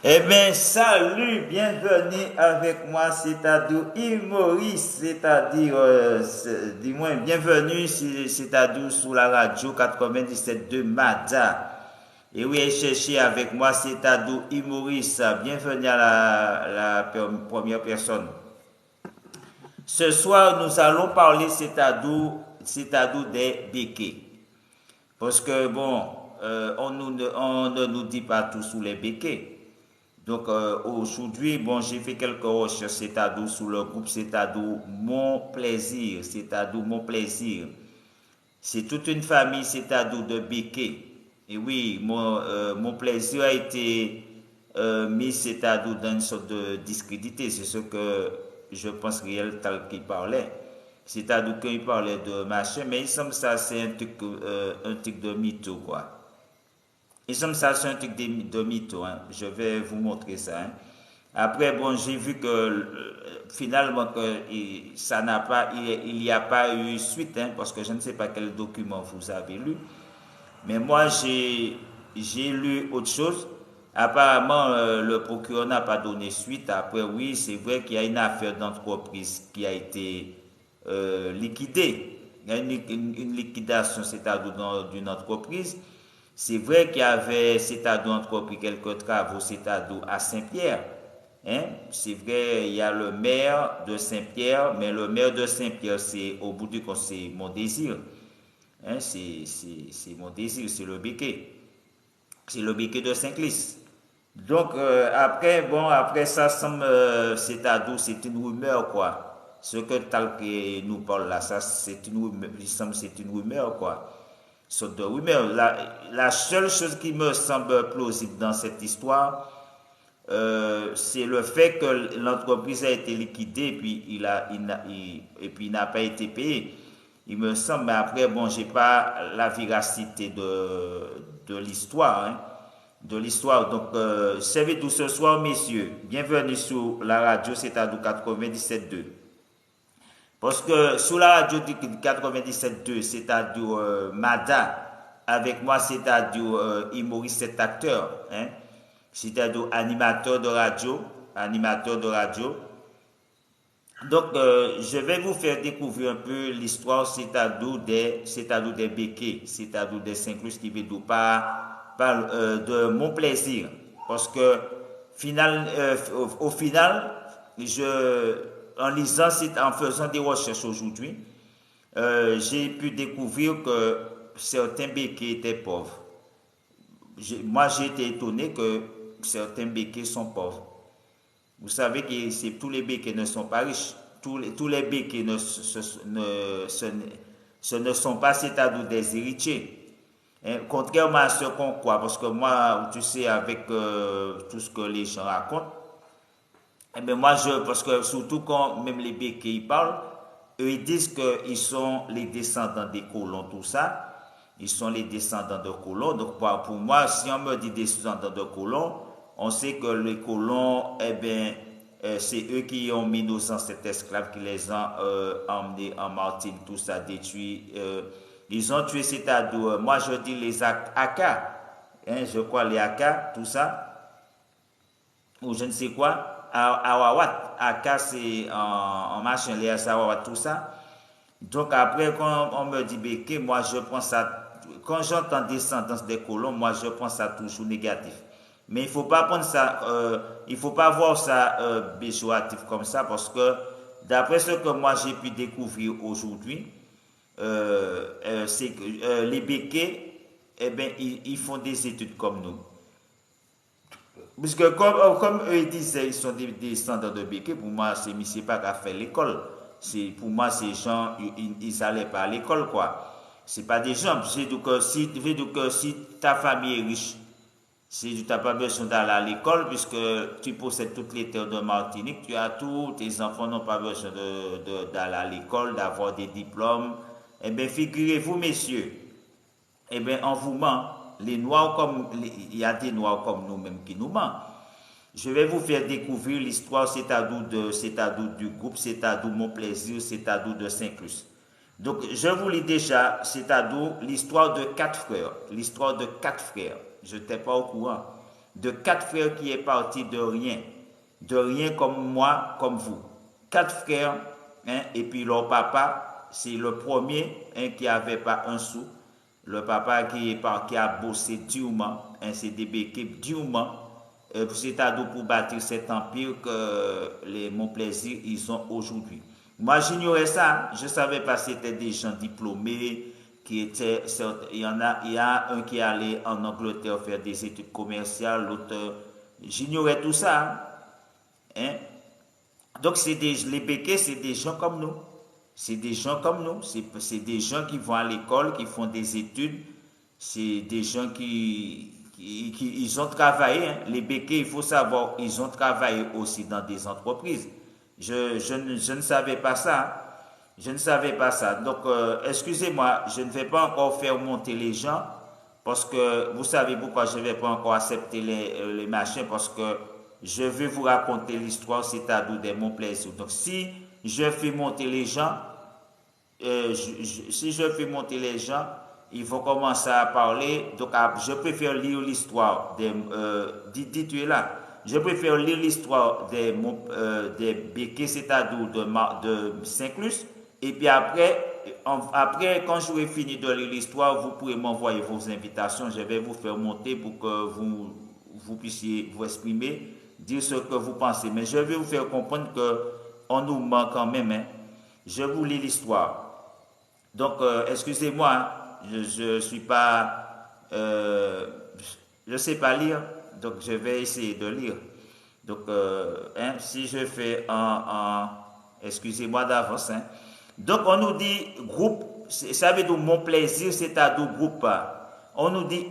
Eh bien, salut, bienvenue avec moi, c'est-à-dire humoriste, c'est-à-dire, du moins, bienvenue, c'est-à-dire sous la radio 97 de Mada. Et oui, cherchez avec moi, c'est-à-dire humoriste, bienvenue à première personne. Ce soir, nous allons parler, c'est-à-dire des béquets. Parce que, bon, on ne nous dit pas tout sous les béquets. Donc aujourd'hui, bon, j'ai fait quelques recherches, c'est-à-dire sous le groupe, c'est-à-dire mon plaisir, c'est-à-dire mon plaisir. C'est toute une famille, c'est-à-dire de béquets. Et oui, mon plaisir a été mis, c'est-à-dire dans une sorte de discrédité. C'est ce que je pense réel tel qu'il parlait. C'est-à-dire qu'il parlait de machin, mais il semble que ça c'est un truc de mytho, quoi. Et ça, c'est un truc de mytho. Hein. Je vais vous montrer ça. Hein. Après, bon, j'ai vu que finalement, que ça n'a pas, il n'y a pas eu suite, hein, parce que je ne sais pas quel document vous avez lu. Mais moi, j'ai lu autre chose. Apparemment, le procureur n'a pas donné suite. Après, oui, c'est vrai qu'il y a une affaire d'entreprise qui a été liquidée. Il y a une liquidation, c'est-à-dire d'une entreprise. C'est vrai qu'il y avait, c'est-à-dire entrepris quelques travaux, c'est-à-dire à Saint-Pierre. Hein? C'est vrai, il y a le maire de Saint-Pierre, mais le maire de Saint-Pierre, c'est au bout du compte, c'est mon désir. Hein? C'est mon désir, c'est le béquet. C'est le béquet de Saint-Clis. Donc, après, bon, après ça semble, c'est-à-dire, c'est une rumeur, quoi. Ce que Talké nous parle là, ça, c'est une rumeur, il semble, c'est une rumeur, quoi. Sorte de rumeur. La seule chose qui me semble plausible dans cette histoire, c'est le fait que l'entreprise a été liquidée et puis il n'a pas été payé. Il me semble, mais après, bon, j'ai pas la véracité de l'histoire. Hein, de l'histoire. Donc, servez tout ce soir, messieurs. Bienvenue sur la radio, c'est à 97.2. Parce que sous la radio 97.2, c'est-à-dire Mada, avec moi, c'est-à-dire humoriste, cet acteur, hein, c'est-à-dire animateur de radio, animateur de radio. Donc, je vais vous faire découvrir un peu l'histoire, c'est-à-dire des béquets, c'est-à-dire des Saint-Cloud qui veut pas de mon plaisir. Parce que, au final, en lisant, en faisant des recherches aujourd'hui, j'ai pu découvrir que certains béquets étaient pauvres. Moi, j'ai été étonné que certains béquets sont pauvres. Vous savez que tous les béquets ne sont pas riches. Tous les béquets ce ne sont pas, c'est-à-dire des héritiers. Hein, contrairement à ce qu'on croit, parce que moi, tu sais, avec tout ce que les gens racontent, eh bien moi, parce que surtout quand même les béquets ils parlent, eux ils disent qu'ils sont les descendants des colons, tout ça. Ils sont les descendants de colons. Donc pour moi, si on me dit descendants de colons, on sait que les colons, eh bien, c'est eux qui ont mis nos ancêtres esclaves, qui les ont emmenés en Martinique, tout ça, détruit. Ils ont tué, c'est-à-dire, moi je dis les Aka, hein, je crois les Aka, tout ça, ou je ne sais quoi. Awawat, Aka c'est en machin, les Awawat, tout ça. Donc après, quand on me dit béquet, moi je pense à, quand j'entends descendance des colons, moi je pense à toujours négatif. Mais il faut pas prendre ça, il faut pas voir ça péjoratif comme ça, parce que d'après ce que moi j'ai pu découvrir aujourd'hui, c'est que les béquets, eh ben, ils font des études comme nous. Puisque comme eux ils disent ils sont des descendants de béquets, pour moi, c'est pas qu'à faire l'école. Pour moi, ces gens, ils n'allaient pas à l'école, quoi. C'est pas des gens. C'est donc si ta famille est riche, si tu n'as pas besoin d'aller à l'école, puisque tu possèdes toutes les terres de Martinique, tu as tout, tes enfants n'ont pas besoin d'aller à l'école, d'avoir des diplômes. Eh bien, figurez-vous, messieurs, eh bien, on vous ment. Les noirs il y a des noirs comme nous-mêmes qui nous mentent. Je vais vous faire découvrir l'histoire, c'est-à-dire du groupe, c'est-à-dire mon plaisir, c'est-à-dire de Saint-Cloud. Donc, je vous lis déjà, c'est-à-dire l'histoire de 4 frères. L'histoire de 4 frères. Je n'étais pas au courant. de 4 frères qui est parti de rien comme moi, comme vous. 4 frères, hein, et puis leur papa, c'est le premier hein, qui n'avait pas un sou. Le papa qui a bossé durement, hein, c'est des béquets durement, c'est-à-dire pour bâtir cet empire que mon plaisir ils ont aujourd'hui. Moi, j'ignorais ça. Je ne savais pas si c'était des gens diplômés, il y a un qui allait en Angleterre faire des études commerciales, l'autre, j'ignorais tout ça. Hein. Donc, les béquets, c'est des gens comme nous. C'est des gens comme nous. C'est des gens qui vont à l'école, qui font des études. C'est des gens ils ont travaillé. Hein. Les béquets, il faut savoir, ils ont travaillé aussi dans des entreprises. Je ne savais pas ça. Je ne savais pas ça. Donc, excusez-moi, je ne vais pas encore faire monter les gens parce que vous savez pourquoi je ne vais pas encore accepter les machins parce que je veux vous raconter l'histoire, c'est-à-dire de mon plaisir. Donc, si je fais monter les gens, ils vont commencer à parler. Donc, je préfère lire l'histoire dites-le là. Je préfère lire l'histoire des béquets, c'est-à-dire de Saint-Clus. Et puis après, quand j'aurai fini de lire l'histoire, vous pourrez m'envoyer vos invitations. Je vais vous faire monter pour que vous puissiez vous exprimer, dire ce que vous pensez. Mais je vais vous faire comprendre qu'on nous ment quand même. Hein. Je vous lis l'histoire. Donc, excusez-moi, hein, je suis pas... je sais pas lire, donc je vais essayer de lire. Donc, hein, si je fais excusez-moi d'avance. Hein. Donc, on nous dit groupe, ça veut dire mon plaisir, c'est-à-dire groupe. On nous dit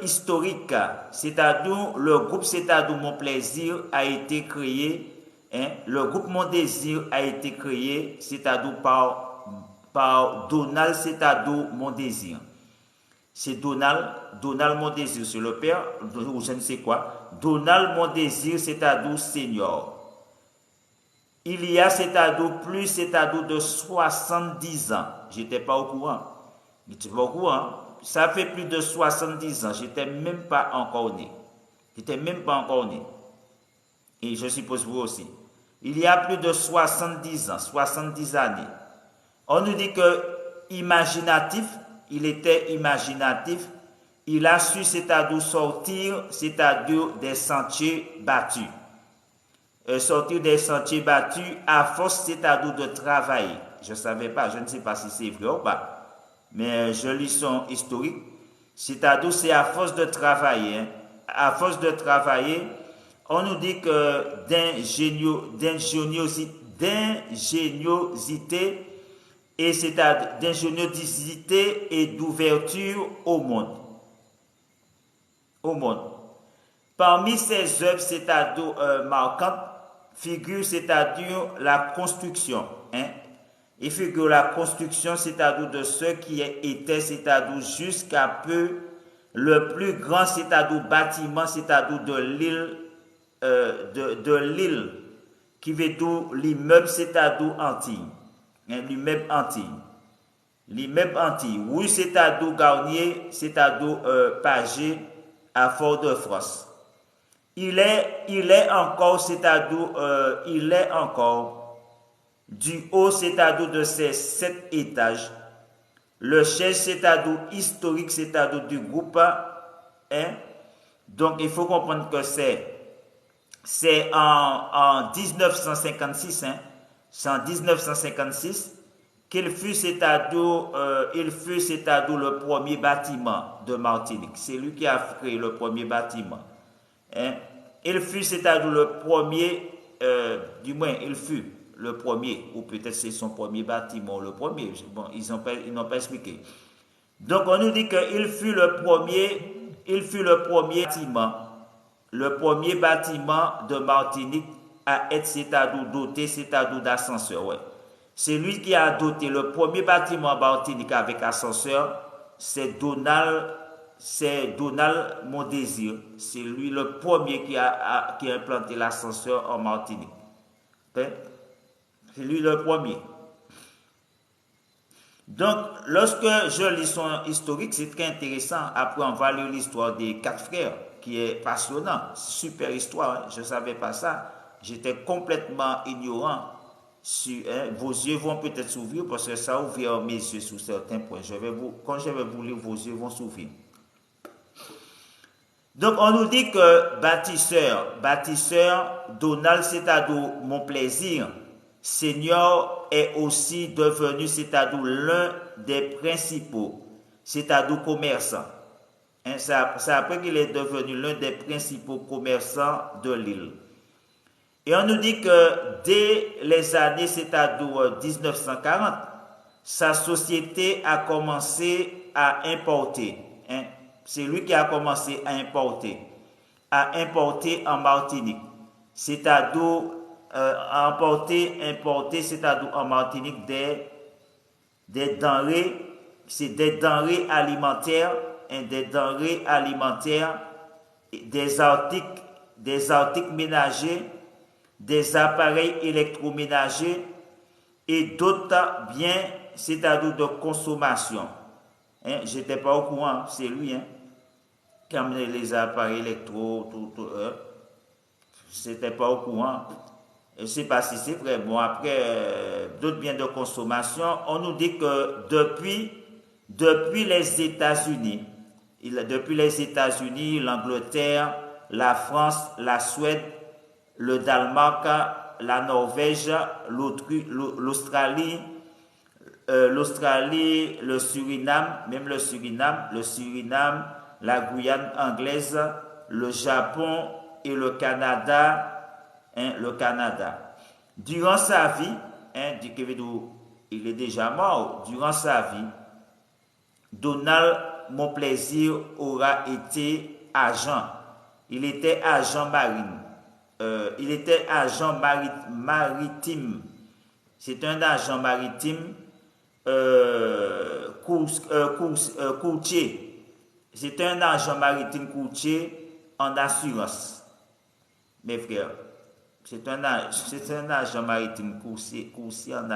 historique, c'est-à-dire le groupe, c'est-à-dire mon plaisir a été créé. Hein, le groupe Mon Désir a été créé, c'est-à-dire par Donald, c'est-à-dire Mon Désir. C'est Donald Mon Désir, c'est le père, ou je ne sais quoi. Donald Mon Désir, c'est-à-dire Seigneur. Il y a, c'est-à-dire plus, c'est-à-dire de 70 ans. J'étais pas au courant. J'étais pas au courant. Ça fait plus de 70 ans. J'étais même pas encore né. J'étais même pas encore né. Et je suppose vous aussi. Il y a plus de 70 ans, 70 années. On nous dit que imaginatif, il était imaginatif, il a su, c'est-à-dire sortir, c'est-à-dire des sentiers battus. Sortir des sentiers battus à force, c'est-à-dire de travailler. Je ne savais pas, je ne sais pas si c'est vrai ou pas, mais je lis son historique. C'est-à-dire c'est à force de travailler. Hein. À force de travailler, on nous dit que d'ingéniosité et c'est-à-dire d'ingéniosité et d'ouverture au monde. Au monde. Parmi ces œuvres, c'est-à-dire marquantes, figure, c'est-à-dire la construction. Hein? Il figure la construction, c'est-à-dire de ce qui était, c'est-à-dire jusqu'à peu le plus grand, c'est-à-dire bâtiment, c'est-à-dire de l'île, de l'île, qui veut dire l'immeuble, c'est-à-dire Antilles. Hein, l'immeuble Antilles. L'immeuble Antilles. Oui, c'est-à-dire Garnier, c'est-à-dire Pagé, à Fort-de-France. Il est encore, c'est-à-dire, il est encore du haut, c'est-à-dire de ces 7 étages. Le chef, c'est-à-dire historique, c'est-à-dire du groupe. Hein? Donc, il faut comprendre que c'est en 1956, hein? C'est en 1956 qu'il fut, c'est-à-dire, le premier bâtiment de Martinique. C'est lui qui a créé le premier bâtiment. Hein? Il fut, c'est-à-dire le premier, du moins, il fut le premier, ou peut-être c'est son premier bâtiment, le premier. Bon, ils n'ont pas expliqué. Donc, on nous dit qu'il fut le premier bâtiment de Martinique à être, c'est-à-dire doté, c'est-à-dire d'ascenseur. Ouais. C'est lui qui a doté le premier bâtiment Martinique avec ascenseur, c'est Donald Mon Désir. C'est lui le premier qui a implanté l'ascenseur en Martinique. Okay? C'est lui le premier. Donc, lorsque je lis son historique, c'est très intéressant. Après, on va lire l'histoire des 4 frères. qui est passionnant. Super histoire, hein. Je ne savais pas ça. J'étais complètement ignorant. Vos yeux vont peut-être s'ouvrir parce que ça ouvre mes yeux sur certains points. Quand je vais vous lire, vos yeux vont s'ouvrir. Donc, on nous dit que bâtisseur, Donald, c'est-à-dire mon plaisir, Seigneur est aussi devenu, c'est-à-dire l'un des principaux, c'est-à-dire commerçants. Hein, c'est après qu'il est devenu l'un des principaux commerçants de l'île. Et on nous dit que dès les années, c'est-à-dire 1940, sa société a commencé à importer. Hein. C'est lui qui a commencé à importer en Martinique. C'est-à-dire importer, c'est-à-dire en Martinique des denrées, c'est des denrées alimentaires, hein, des articles ménagers, des appareils électroménagers et d'autres biens, c'est-à-dire de consommation. Hein, je n'étais pas au courant, c'est lui qui a amené les appareils électro, c'était pas au courant. Je ne sais pas si c'est vrai. Bon, après, d'autres biens de consommation, on nous dit que depuis les États-Unis, l'Angleterre, la France, la Suède, le Danemark, la Norvège, l'Australie, le Suriname, la Guyane anglaise, le Japon et le Canada, Durant sa vie, il est déjà mort, durant sa vie, Donald Monplaisir aura été agent. Il était agent marine. Il était agent maritime. C'est un agent maritime courtier. C'est un agent maritime courtier en assurance. Mes frères, c'est un agent maritime courtier en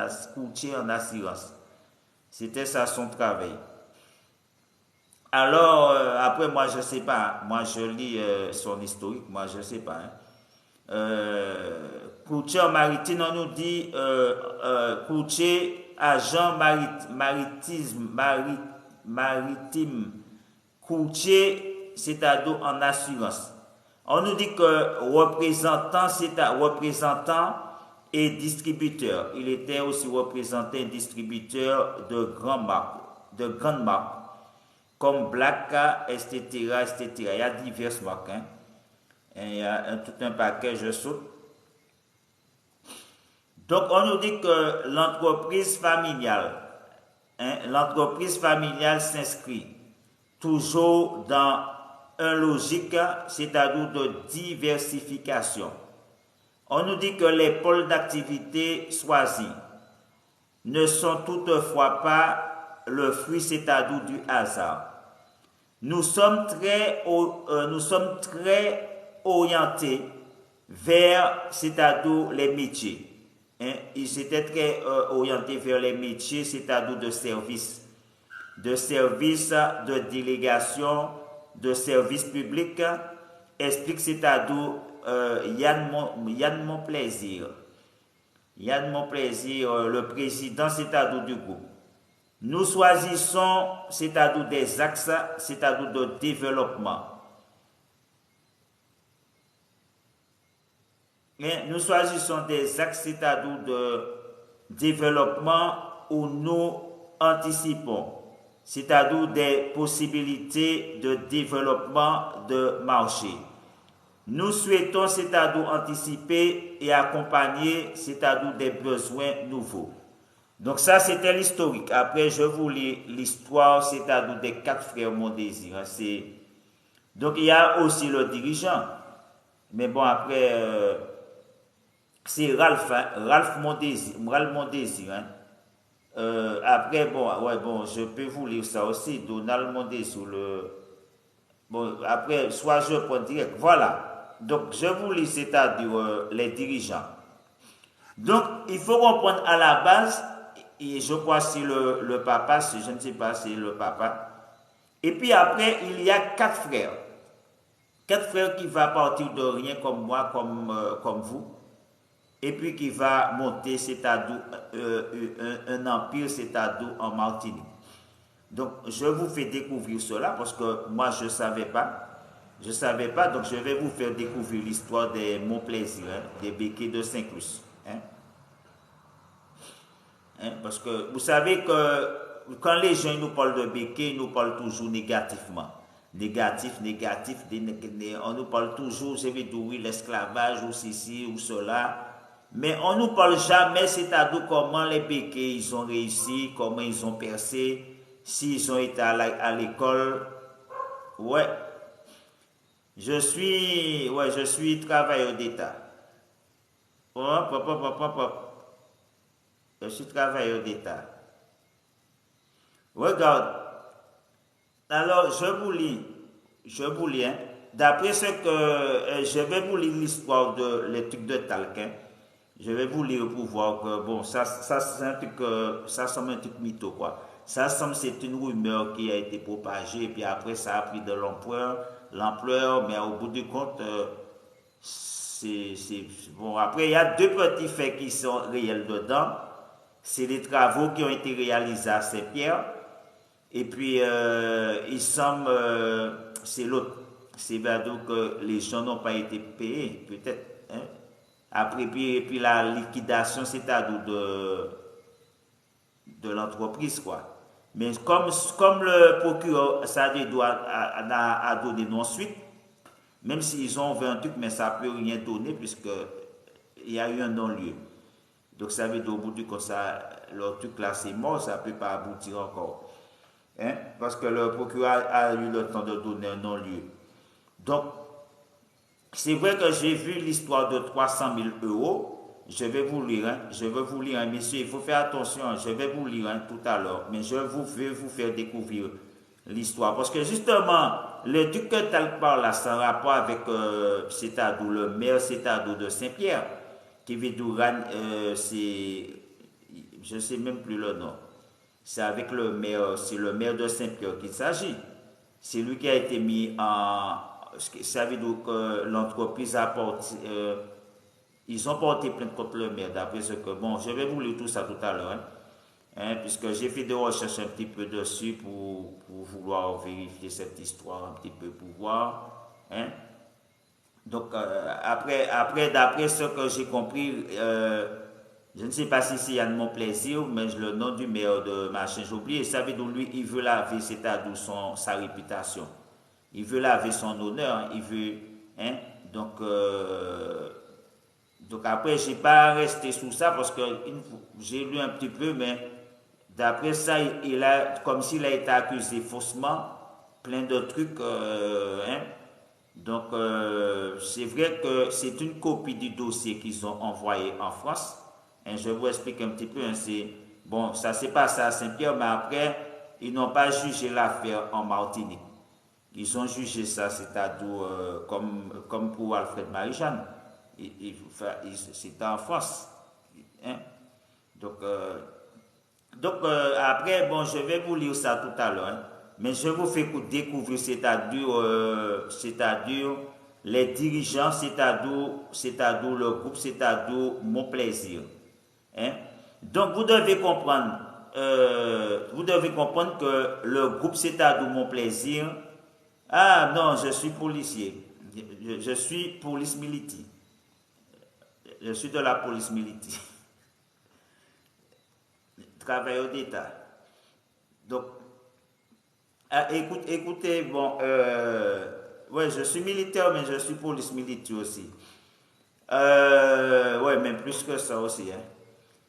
assurance. C'était ça son travail. Alors, après, moi, je ne sais pas. Moi, je lis son historique. Moi, je ne sais pas. Courtier en maritime, on nous dit courtier, agent maritime, courtier, c'est-à-dire en assurance. On nous dit que représentant et distributeur. Il était aussi représentant et distributeur de grandes marques, comme Black, etc., etc. Il y a diverses marques. Hein. Et il y a tout un paquet, je saute. Donc, on nous dit que l'entreprise familiale s'inscrit toujours dans une logique, c'est-à-dire de diversification. On nous dit que les pôles d'activité choisis ne sont toutefois pas le fruit, c'est-à-dire du hasard. Nous sommes très orientés vers, c'est-à-dire les métiers. Hein? Ils étaient très orientés vers les métiers, c'est-à-dire de services, de délégation, de services publics. Explique, c'est-à-dire Yann Monplaisir, le président, c'est-à-dire du groupe. Nous choisissons, c'est-à-dire des axes, c'est-à-dire de développement. Mais nous choisissons des axes, c'est-à-dire de développement où nous anticipons, c'est-à-dire des possibilités de développement de marché. Nous souhaitons, c'est-à-dire anticiper et accompagner, c'est-à-dire des besoins nouveaux. Donc ça, c'était l'historique. Après, je vous lis l'histoire, c'est-à-dire des 4 frères Mondésir. Donc il y a aussi le dirigeant. Mais bon, après, c'est Ralph Mondésir. Hein. Après, bon, je peux vous lire ça aussi. Donald Mondésir, bon, après, soit je prends direct. Voilà. Donc, je vous lis, c'est-à-dire les dirigeants. Donc, il faut comprendre à la base, et je crois que c'est le papa, je ne sais pas si c'est le papa. Et puis après, il y a 4 frères. Quatre frères qui va partir de rien comme moi, comme vous, et puis qui va monter un empire, c'est-à-dire en Martinique. Donc, je vous fais découvrir cela parce que moi, je ne savais pas. Je ne savais pas, donc je vais vous faire découvrir l'histoire des Mon Plaisir, hein, des béquets de Saint-Clus. Hein. Hein, parce que vous savez que quand les gens nous parlent de béquets, ils nous parlent toujours négativement. Négatif, négatif, on nous parle toujours, je vais dire oui, l'esclavage ou ceci ou cela. Mais on ne nous parle jamais, c'est-à-dire comment les béquets ils ont réussi, comment ils ont percé, s'ils ont été à l'école. Ouais, je suis travailleur d'État. Hop, hop, hop, hop, hop, hop. Je suis travailleur d'État. Regarde, alors je vous lis, hein. D'après ce que je vais vous lire l'histoire de les trucs de Talquin. Je vais vous lire pour voir que bon, ça c'est un truc, ça semble un truc mytho quoi. Ça semble c'est une rumeur qui a été propagée et puis après ça a pris de l'ampleur, mais au bout du compte, bon. Après il y a deux petits faits qui sont réels dedans. C'est les travaux qui ont été réalisés à Saint-Pierre et puis il semble, c'est l'autre. C'est bien donc que les gens n'ont pas été payés peut-être. Hein. Après, puis la liquidation, c'est-à-dire de l'entreprise, quoi. Mais comme le procureur, ça a donné non suite, même s'ils ont fait un truc, mais ça ne peut rien donner puisque il y a eu un non-lieu. Donc ça veut dire au bout du compte, le truc là c'est mort, ça ne peut pas aboutir encore. Hein? Parce que le procureur a eu le temps de donner un non-lieu. Donc, c'est vrai que j'ai vu l'histoire de 300 000 euros. Je vais vous lire, hein. Je vais vous lire, hein, messieurs. Il faut faire attention. Je vais vous lire hein, tout à l'heure. Mais je vais vous faire découvrir l'histoire. Parce que justement, le truc que tu parles là, c'est un rapport avec c'est-à-dire le maire, c'est-à-dire de Saint-Pierre. Kevin Duran, c'est. Je ne sais même plus le nom. C'est avec le maire, c'est le maire de Saint-Pierre qu'il s'agit. C'est lui qui a été mis en. Ça veut dire que l'entreprise a porté, ils ont porté plainte contre le maire, d'après ce que, bon, je vais vous lire tout ça tout à l'heure, hein. Hein, puisque j'ai fait des recherches un petit peu dessus pour vouloir vérifier cette histoire un petit peu pour voir. Hein. Donc, après d'après ce que j'ai compris, je ne sais pas si c'est Yann Mon Plaisir, mais le nom du maire de Machin, j'ai oublié, ça veut dire lui, il veut laver, c'est-à-dire sa réputation. Il veut laver son honneur, hein, il veut, hein, donc après, je n'ai pas resté sous ça parce que j'ai lu un petit peu, mais d'après ça, il a, comme s'il a été accusé faussement, plein de trucs, hein. Donc, c'est vrai que c'est une copie du dossier qu'ils ont envoyé en France. Hein, je vous explique un petit peu, hein, bon, ça s'est passé à Saint-Pierre, mais après, ils n'ont pas jugé l'affaire en Martinique. Ils ont jugé ça, c'est-à-dire comme pour Alfred Marie-Jeanne. C'était en France. Hein? Après, bon, je vais vous lire ça tout à l'heure. Hein? Mais je vous fais découvrir, c'est-à-dire les dirigeants, c'est-à-dire le groupe, c'est-à-dire Mon Plaisir. Hein? Donc, vous devez comprendre que le groupe, c'est-à-dire Mon Plaisir. Ah non, je suis policier. Je suis police militaire. Je suis de la police militaire. Travailleur d'État. Donc, écoutez, bon, ouais, je suis militaire, mais je suis police militaire aussi. Ouais, mais plus que ça aussi, hein.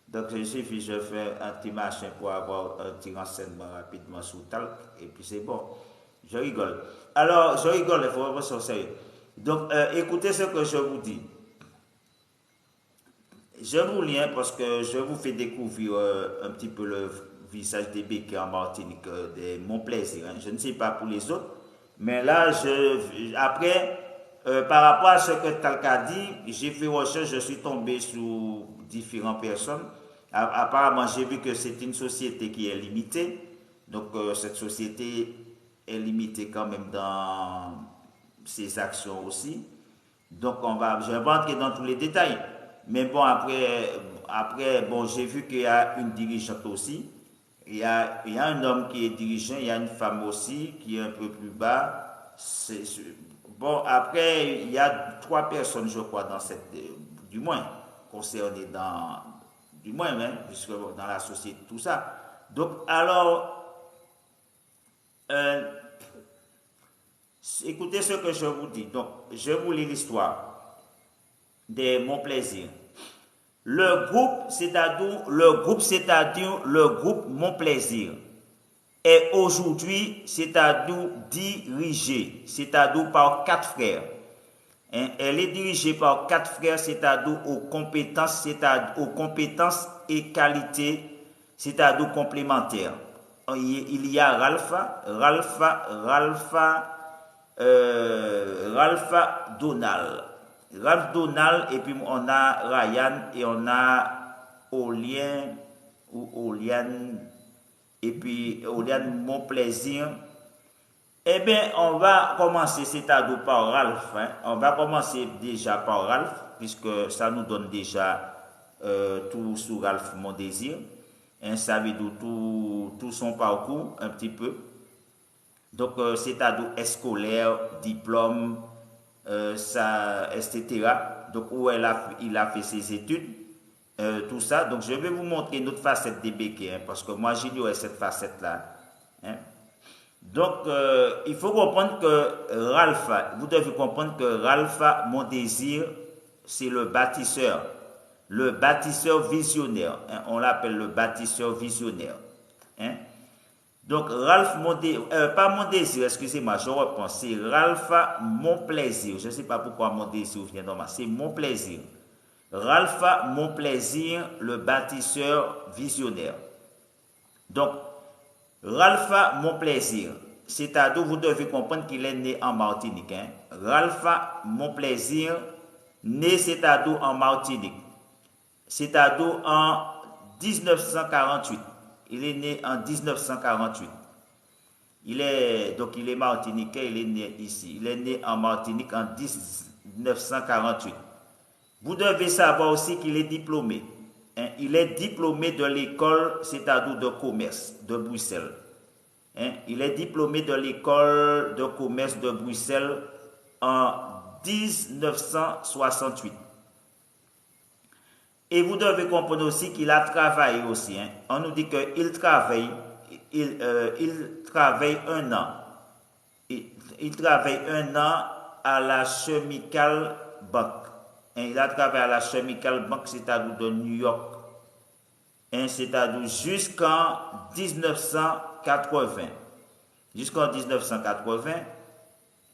Donc, il suffit, je fais un petit machin pour avoir un petit renseignement rapidement sous talc, et puis c'est bon. Je rigole. Alors, je rigole, il faut vraiment se sérieux. Donc, écoutez ce que je vous dis. Je vous lis parce que je vous fais découvrir un petit peu le visage des béquets en Martinique, de Mon Plaisir. Hein. Je ne sais pas pour les autres, mais là, après, par rapport à ce que Talca dit, j'ai fait recherche, je suis tombé sur différentes personnes. Apparemment, j'ai vu que c'est une société qui est limitée. Donc, cette société est limitée quand même dans ses actions aussi. Donc, je vais pas entrer dans tous les détails. Mais bon, après bon, j'ai vu qu'il y a une dirigeante aussi. Il y a un homme qui est dirigeant, il y a une femme aussi qui est un peu plus bas. Bon, après, il y a 3 personnes, je crois, dans cette, du moins, concernées du moins, même, puisque dans la société, tout ça. Donc, alors, euh, écoutez ce que je vous dis. Donc, je vous lis l'histoire de mon plaisir. Le groupe, c'est-à-dire le groupe Mon Plaisir, est aujourd'hui, c'est-à-dire dirigé, c'est-à-dire par 4 frères. Hein, elle est dirigée par 4 frères, c'est-à-dire aux compétences et qualités, c'est-à-dire complémentaires. Il y a Ralpha Donald. Ralph Donald, et puis on a Ryan, et on a Olien, ou Olian, et puis Olian Mon Plaisir. Eh bien, on va commencer, c'est-à-dire par Ralph. Hein. On va commencer déjà par Ralph, puisque ça nous donne déjà tout sur Ralph Mon Désir. Hein, ça veut dire tout son parcours, un petit peu. Donc, c'est-à-dire scolaire, diplôme, etc. Donc, où il a fait ses études, tout ça. Donc, je vais vous montrer une autre facette des béquets, hein, parce que moi, j'ignorais cette facette-là. Hein. Donc, il faut comprendre que vous devez comprendre que Ralph, Mon Désir, c'est le bâtisseur visionnaire. Hein, on l'appelle le bâtisseur visionnaire. Hein. Donc, pas Mon Désir, excusez-moi, je reprends. C'est Ralph Mon Plaisir. Je ne sais pas pourquoi Mon Désir vient normal. C'est Mon Plaisir. Ralph Mon Plaisir, le bâtisseur visionnaire. Donc, Ralph Mon Plaisir, c'est-à-dire, vous devez comprendre qu'il est né en Martinique. Hein. Ralph Mon Plaisir, né, c'est-à-dire en Martinique. C'est-à-dire en 1948. Il est né en 1948. Donc il est martiniquais, il est né ici. Il est né en Martinique en 1948. Vous devez savoir aussi qu'il est diplômé. Hein, il est diplômé de l'école, c'est-à-dire de commerce de Bruxelles. Hein, il est diplômé de l'école de commerce de Bruxelles en 1968. Et vous devez comprendre aussi qu'il a travaillé aussi. Hein. On nous dit qu'il travaille, il travaille 1 an. Il travaille 1 an à la Chemical Bank. Hein, il a travaillé à la Chemical Bank, c'est-à-dire de New York. Hein, c'est-à-dire jusqu'en 1980. Jusqu'en 1980,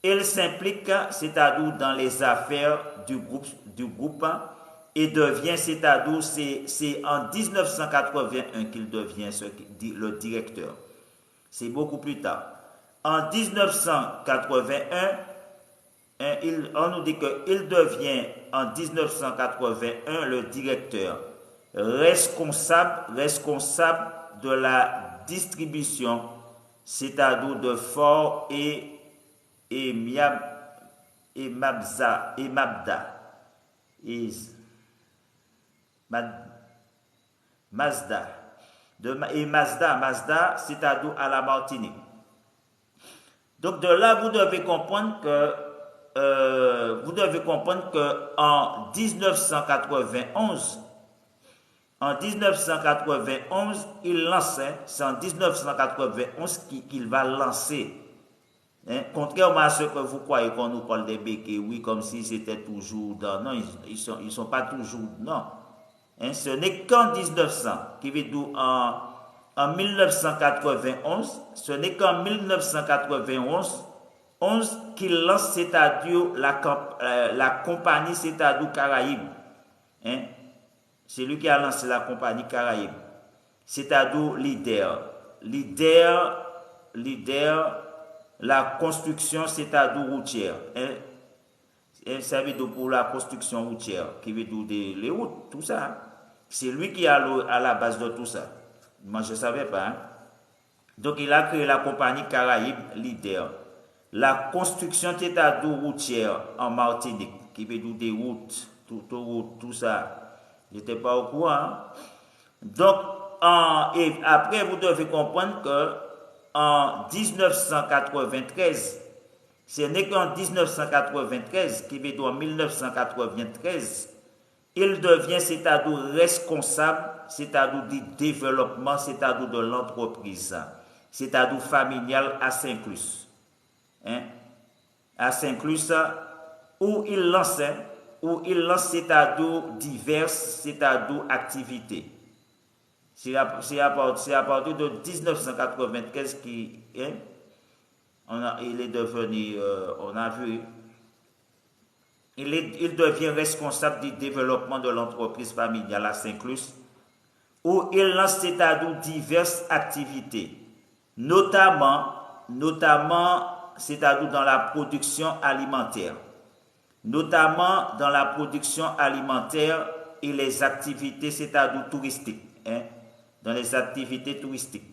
il s'implique, c'est-à-dire dans les affaires du groupe et devient, c'est-à-dire, c'est en 1981 qu'il devient le directeur. C'est beaucoup plus tard. En 1981, on nous dit qu'il devient en 1981 le directeur responsable de la distribution, c'est-à-dire de Ford et Mazda. Mazda, c'est-à-dire à la Martinique. Donc de là, vous devez comprendre que en 1991, il lance, hein, c'est en 1991 qu'il va lancer. Hein, contrairement à ce que vous croyez qu'on nous parle des béquets, oui, comme si c'était toujours dans. Non, ils sont pas toujours. Non. Hein, ce n'est qu'en 1900, qui veut dire en 1991, ce n'est qu'en 1991 qu'il lance, c'est-à-dire la compagnie, c'est-à-dire Caraïbes. Hein? C'est lui qui a lancé la compagnie Caraïbes. C'est-à-dire leader, la construction, c'est-à-dire routière. Hein? Ça veut dire pour la construction routière, qui veut dire les routes, tout ça. Hein? C'est lui qui est à la base de tout ça. Moi, je ne savais pas. Hein? Donc, il a créé la compagnie Caraïbes Leader. la construction de routière en Martinique, qui veut dire des routes, tout ça. Je n'étais pas au courant. Donc, et après, vous devez comprendre que en 1993, ce n'est qu'en 1993, qui veut dire en 1993, il devient, c'est-à-dire responsable, c'est-à-dire du développement, c'est-à-dire de l'entreprise, c'est-à-dire familial à Saint-Clus. Hein? À Saint-Clus, où il lance, c'est-à-dire diverses, c'est-à-dire activités. C'est à partir de 1995 qu'il il est devenu, on a vu, il devient responsable du développement de l'entreprise familiale à Saint-Clus, où il lance, c'est-à-dire diverses activités, notamment c'est-à-dire dans la production alimentaire, et les activités, c'est-à-dire touristiques, hein, dans les activités touristiques.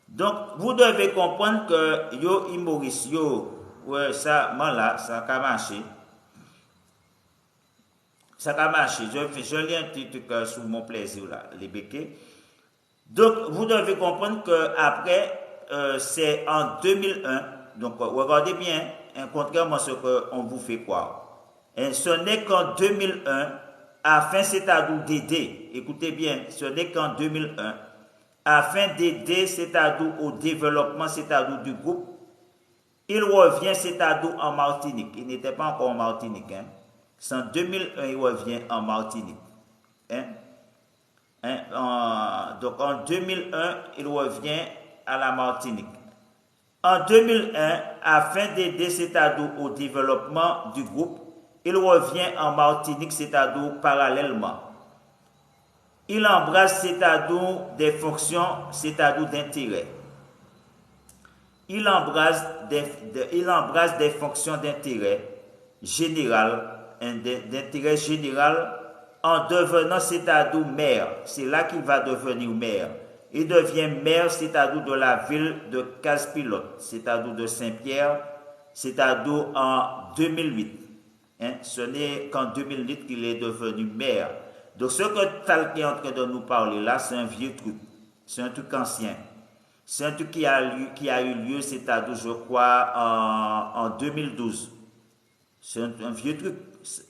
Donc, vous devez comprendre que yo humoristes, ouais, ça, moi là, ça a marché. Ça a marché. Je lis un petit truc sous mon plaisir là, les béquets. Donc, vous devez comprendre que après, c'est en 2001. Donc, regardez bien, contrairement à ce qu'on vous fait croire. Et ce n'est qu'en 2001, afin c'est-à-dire d'aider, écoutez bien, ce n'est qu'en 2001, afin d'aider, c'est-à-dire au développement, c'est-à-dire du groupe, il revient, c'est-à-dire en Martinique. Il n'était pas encore en Martinique. Hein. C'est en 2001, il revient en Martinique. Hein. Donc en 2001, il revient à la Martinique. En 2001, afin d'aider, c'est-à-dire au développement du groupe, il revient en Martinique, c'est-à-dire parallèlement. Il embrasse, c'est-à-dire des fonctions, c'est-à-dire d'intérêt. Il embrasse des fonctions d'intérêt général, d'intérêt général, en devenant, c'est-à-dire maire. C'est là qu'il va devenir maire. Il devient maire, c'est-à-dire de la ville de Casse-Pilote, c'est-à-dire de Saint-Pierre, c'est-à-dire en 2008. Hein? Ce n'est qu'en 2008 qu'il est devenu maire. Donc ce que Talk est en train de nous parler là, c'est un vieux truc. C'est un truc ancien. C'est un truc qui a eu lieu, c'est-à-dire, je crois, en 2012. C'est un vieux truc. Ça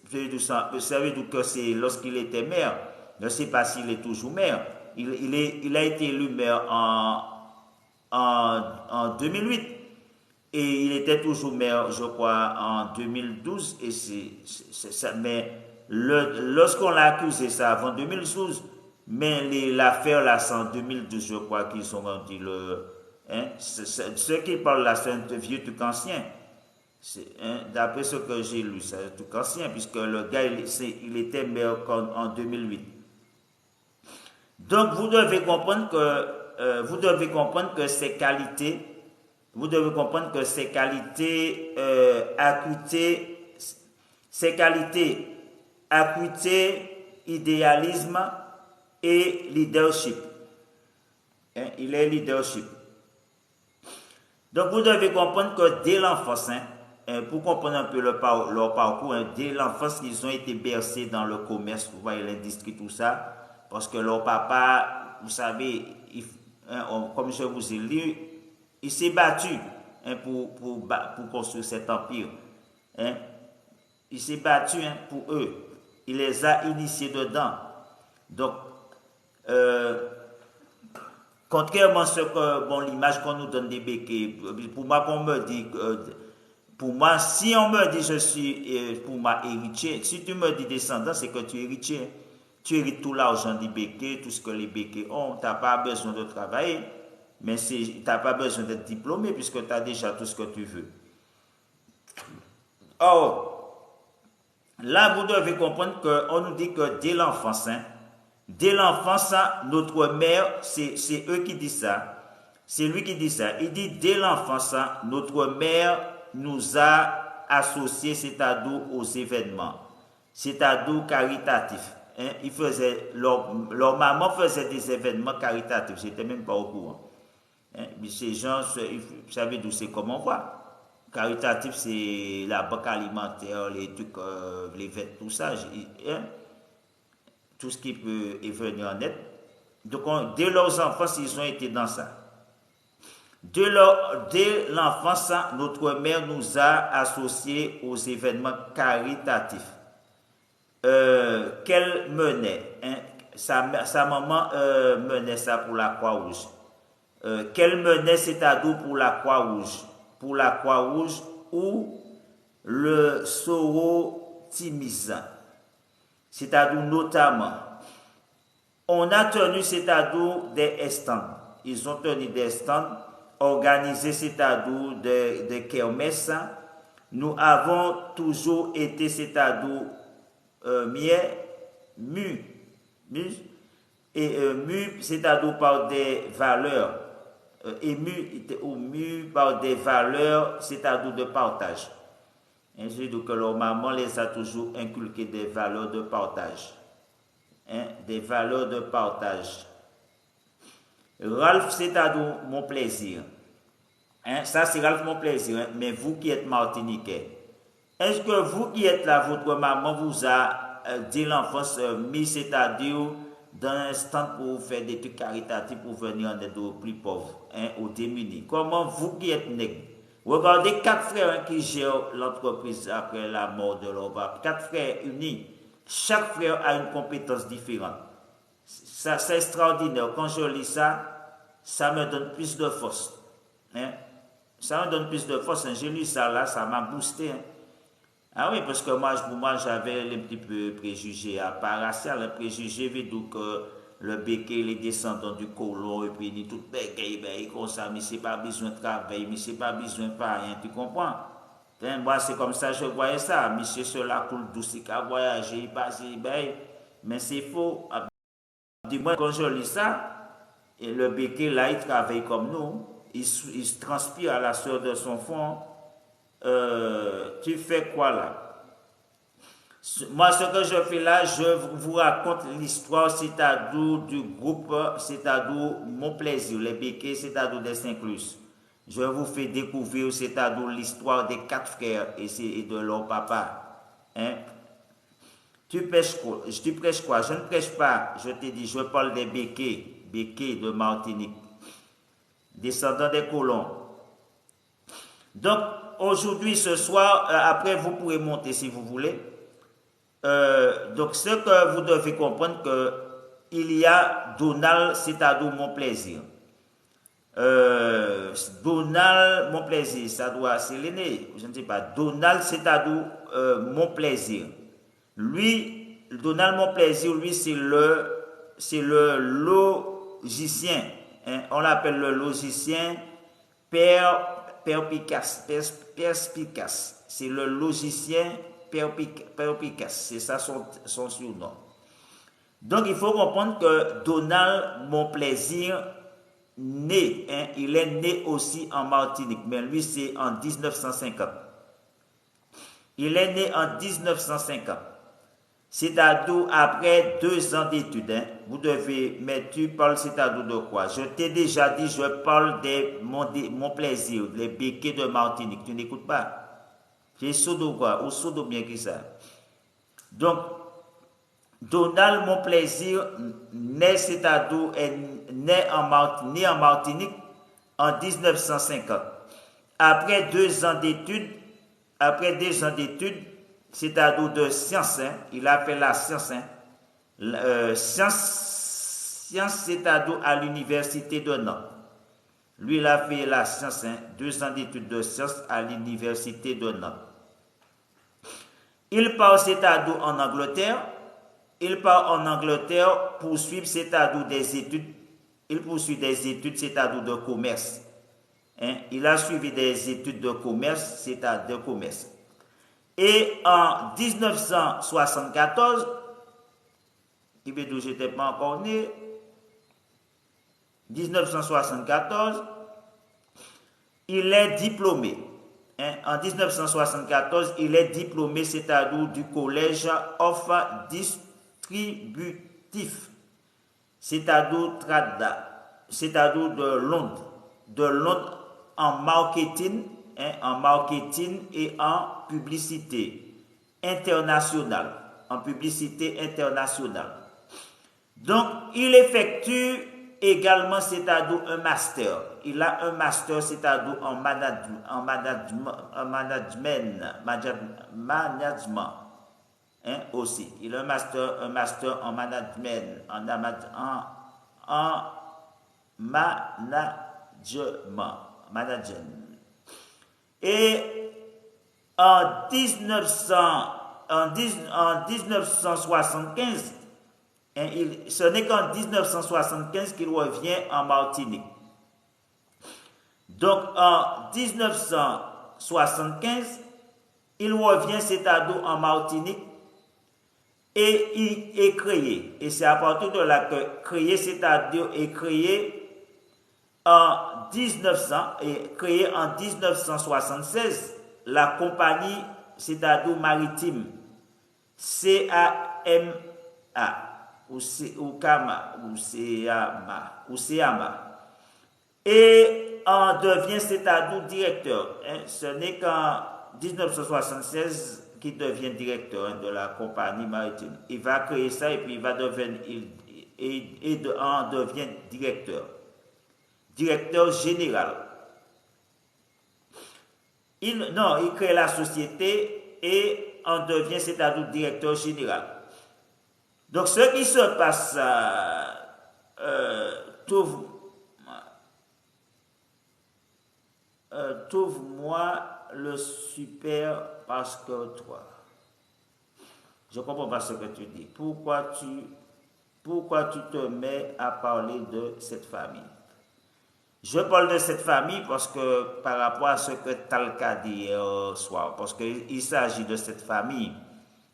veut dire que c'est lorsqu'il était maire. Je ne sais pas s'il est toujours maire. Il a été élu maire en 2008. Et il était toujours maire, je crois, en 2012. Et mais lorsqu'on l'a accusé, ça avant 2012, mais l'affaire là, c'est en 2012, je crois qu'ils ont rendu le. Hein, ce qui parle là, c'est un vieux truc ancien. Hein, d'après ce que j'ai lu, c'est un truc ancien, puisque le gars, il était maire en 2008. Donc, vous devez comprendre que ces qualités. Vous devez comprendre que ces qualités, acuité, idéalisme et leadership. Hein, il est leadership. Donc vous devez comprendre que dès l'enfance, pour comprendre un peu leur parcours, dès l'enfance, ils ont été bercés dans le commerce, vous voyez l'industrie, tout ça, parce que leur papa, vous savez, comme je vous ai lu, il s'est battu pour construire cet empire. Hein. Il s'est battu pour eux. Il les a initiés dedans. Donc, contrairement à ce que l'image qu'on nous donne des béquets, pour moi, si on me dit je suis pour moi héritier, si tu me dis descendant, c'est que tu es héritier. Tu hérites tout l'argent des béquets, tout ce que les béquets ont. Tu n'as pas besoin de travailler. Mais tu n'as pas besoin d'être diplômé puisque tu as déjà tout ce que tu veux. Or, là, vous devez comprendre qu'on nous dit que dès l'enfance, notre mère, c'est eux qui disent ça. C'est lui qui dit ça. Il dit, dès l'enfance, notre mère nous a associés, c'est-à-dire aux événements, c'est-à-dire caritatifs. Leur maman faisait des événements caritatifs. Je n'étais même pas au courant. Hein. Ces gens, vous savez d'où c'est comme on voit. Caritatif, c'est la banque alimentaire, les trucs, les vêtements, tout ça, hein, tout ce qui peut venir en aide. Donc, dès leurs enfants, ils ont été dans ça. Dès l'enfance, notre mère nous a associés aux événements caritatifs qu'elle menait. Hein. Sa maman menait ça pour la Croix-Rouge. Qu'elle menait cet ado pour la Croix-Rouge. Pour la Croix-Rouge ou le Soro-Timisan. Cet ado notamment. On a tenu cet ado des stands. Ils ont tenu des stands, organisé cet ado de kermesse. Nous avons toujours été cet ado mu, cet ado par des valeurs, ému par des valeurs, cet ado de partage. Ainsi donc que leur maman les a toujours inculqué des valeurs de partage. Hein, des valeurs de partage. Ralph, c'est ado mon plaisir. Hein, ça, c'est Ralph mon plaisir. Hein, mais vous qui êtes martiniquais, est-ce que vous qui êtes là, votre maman vous a dès l'enfance mis c'est-à-dire dans un stand pour faire des trucs caritatifs pour venir en aide aux plus pauvres, hein, aux démunis? Comment vous qui êtes nègres? Regardez 4 frères hein, qui gèrent l'entreprise après la mort de leur papa. 4 frères unis. Chaque frère a une compétence différente. Ça, c'est extraordinaire. Quand je lis ça, ça me donne plus de force. Hein? Ça me donne plus de force. Hein? J'ai lu ça là, ça m'a boosté. Hein? Ah oui, parce que moi j'avais un petit peu préjugé à part racial, le préjugé veut dire que le béquet, les descendants du colon, et puis ni tout béquet, comme ça, mais c'est pas besoin de travail, mais c'est pas besoin de faire rien, tu comprends? Moi, c'est comme ça que je voyais ça. Monsieur cela coule douce, il a voyagé, il passe, mais c'est faux. Du moins, quand je lis ça, et le béquet, là, il travaille comme nous. Il se transpire à la sueur de son front. Tu fais quoi là? Moi, ce que je fais là, je vous raconte l'histoire, c'est-à-dire du groupe, c'est-à-dire mon plaisir, les béquets, c'est-à-dire des Saint-Clus. Je vous fais découvrir, c'est-à-dire l'histoire des 4 frères et de leur papa. Hein? Tu prêches quoi? Tu prêches quoi? Je ne prêche pas. Je te dis, je parle des béquets de Martinique, descendants des colons. Donc, aujourd'hui, ce soir, après, vous pourrez monter si vous voulez. Donc, ce que vous devez comprendre, que il y a Donald, c'est-à-dire mon plaisir. Donald, mon plaisir, ça doit, c'est l'aîné, je ne sais pas. Donald, c'est-à-dire mon plaisir. Lui, Donald, mon plaisir, lui, c'est le logicien. Hein? On l'appelle le logicien perspicace. C'est le logicien perspicace. C'est ça son surnom. Donc, il faut comprendre que Donald, mon plaisir, né, hein, il est né aussi en Martinique, mais lui c'est en 1950. Il est né en 1950. C'est-à-dire après 2 ans d'études. Hein, vous devez, mais tu parles c'est-à-dire de quoi? Je t'ai déjà dit, je parle de mon plaisir, les béquets de Martinique. Tu n'écoutes pas? C'est sourd quoi? Ou sourd bien que ça? Donc, Donald, mon plaisir, né, c'est-à-dire né en Martinique en 1950. Après 2 ans d'études, c'est-à-dire de sciences, hein, il a fait la science, hein, science, c'est-à-dire à l'université de Nantes. Lui, il a fait la science, hein, 2 ans d'études de sciences à l'université de Nantes. Il part, c'est-à-dire en Angleterre. Il part en Angleterre poursuivre, c'est-à-dire des études. Il poursuit des études, c'est-à-dire de commerce. Hein? Il a suivi des études de commerce, c'est-à-dire de commerce. Et en 1974, qui veut dire que je n'étais pas encore né, 1974, il est diplômé. Hein? En 1974, il est diplômé, c'est-à-dire du Collège of Distributif, c'est-à-dire de Londres. de Londres en marketing, en marketing et en publicité internationale. En publicité internationale. Donc, il effectue également, c'est-à-dire un master. Il a un master, c'est-à-dire en management aussi. Il a un master en management, en management. Et en 1975, ce n'est qu'en 1975 qu'il revient en Martinique. Donc en 1975, il revient, c'est-à-dire en Martinique, et il est créé. Et c'est à partir de là que créé, c'est-à-dire est créé en 1976, la compagnie, c'est-à-dire maritime, CAMA, ou Kama, ou Seama, et en devient, c'est-à-dire directeur. Ce n'est qu'en 1976 qu'il devient directeur de la compagnie maritime. Il va créer ça et puis il va devenir, en devient directeur général. Il crée la société et en devient, c'est-à-dire directeur général. Donc, ce qui se passe, trouve-moi le super parce que toi. Je ne comprends pas ce que tu dis. Pourquoi tu te mets à parler de cette famille? Je parle de cette famille parce que par rapport à ce que Talca dit hier soir, parce qu'il s'agit de cette famille.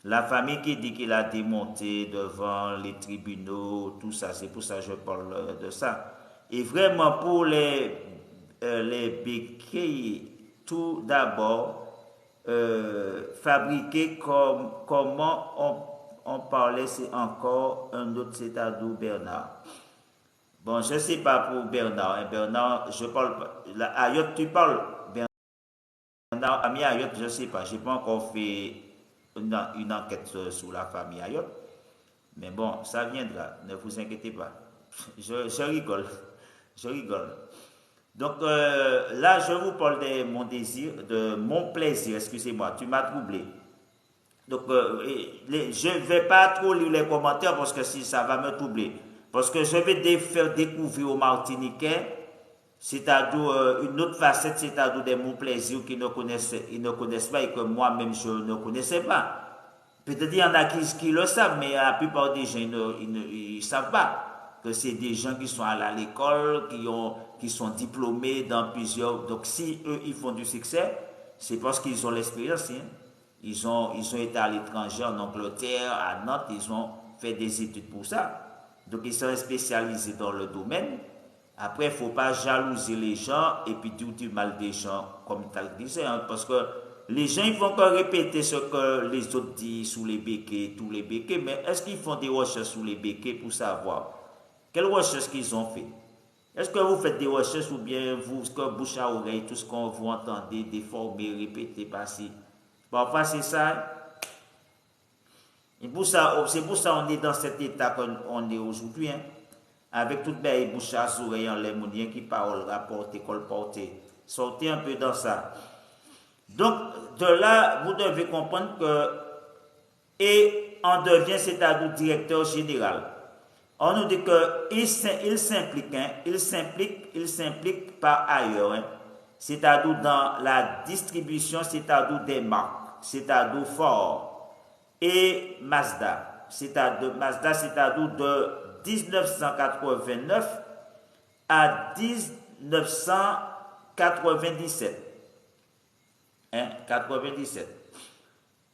La famille qui dit qu'il a démonté devant les tribunaux, tout ça, c'est pour ça que je parle de ça. Et vraiment pour les béquilles, tout d'abord, fabriquer comment on parlait, c'est encore un autre, c'est-à-dire Bernard. Bon, je ne sais pas pour Bernard. Bernard, je parle pas. Ayot, tu parles. Bernard, ami Ayot, je ne sais pas. Je n'ai pas encore fait une enquête sur la famille Ayot. Mais bon, ça viendra. Ne vous inquiétez pas. Je rigole. Je rigole. Donc là, je vous parle de mon désir, de mon plaisir. Excusez-moi, tu m'as troublé. Donc, je ne vais pas trop lire les commentaires parce que si ça va me troubler. Parce que je vais faire découvrir aux Martiniquais, c'est-à-dire une autre facette, c'est-à-dire de mon plaisir qu'ils ne connaissent pas et que moi-même je ne connaissais pas. Peut-être il y en a qui le savent, mais la plupart des gens ils ne savent pas que c'est des gens qui sont allés à l'école, qui sont diplômés dans plusieurs. Donc si eux ils font du succès, c'est parce qu'ils ont l'expérience. Hein. Ils ont été à l'étranger, en Angleterre, à Nantes, ils ont fait des études pour ça. Donc, ils sont spécialisés dans le domaine. Après, il ne faut pas jalouser les gens et puis dire du mal des gens, comme tu le disais, hein, parce que les gens, ils vont encore répéter ce que les autres disent sous les béquets, tous les béquets, mais est-ce qu'ils font des recherches sous les béquets pour savoir quelles recherches qu'ils ont fait? Est-ce que vous faites des recherches ou bien vous, que bouche à oreille, tout ce qu'on vous entendez, déformer, répéter, passer? Parfois, c'est ça. C'est pour ça qu'on est dans cet état qu'on est aujourd'hui, hein, avec toutes les bouches à oreilles en lémonien qui parlent, rapporter, colporter. Sortez un peu dans ça. Donc, de là, vous devez comprendre que, et on devient, c'est-à-dire directeur général. On nous dit qu'il s'implique, hein, il s'implique par ailleurs, hein, c'est-à-dire dans la distribution, c'est-à-dire des marques, c'est-à-dire Ford et Mazda, c'est-à-dire de 1989 à 1997. Hein, 97.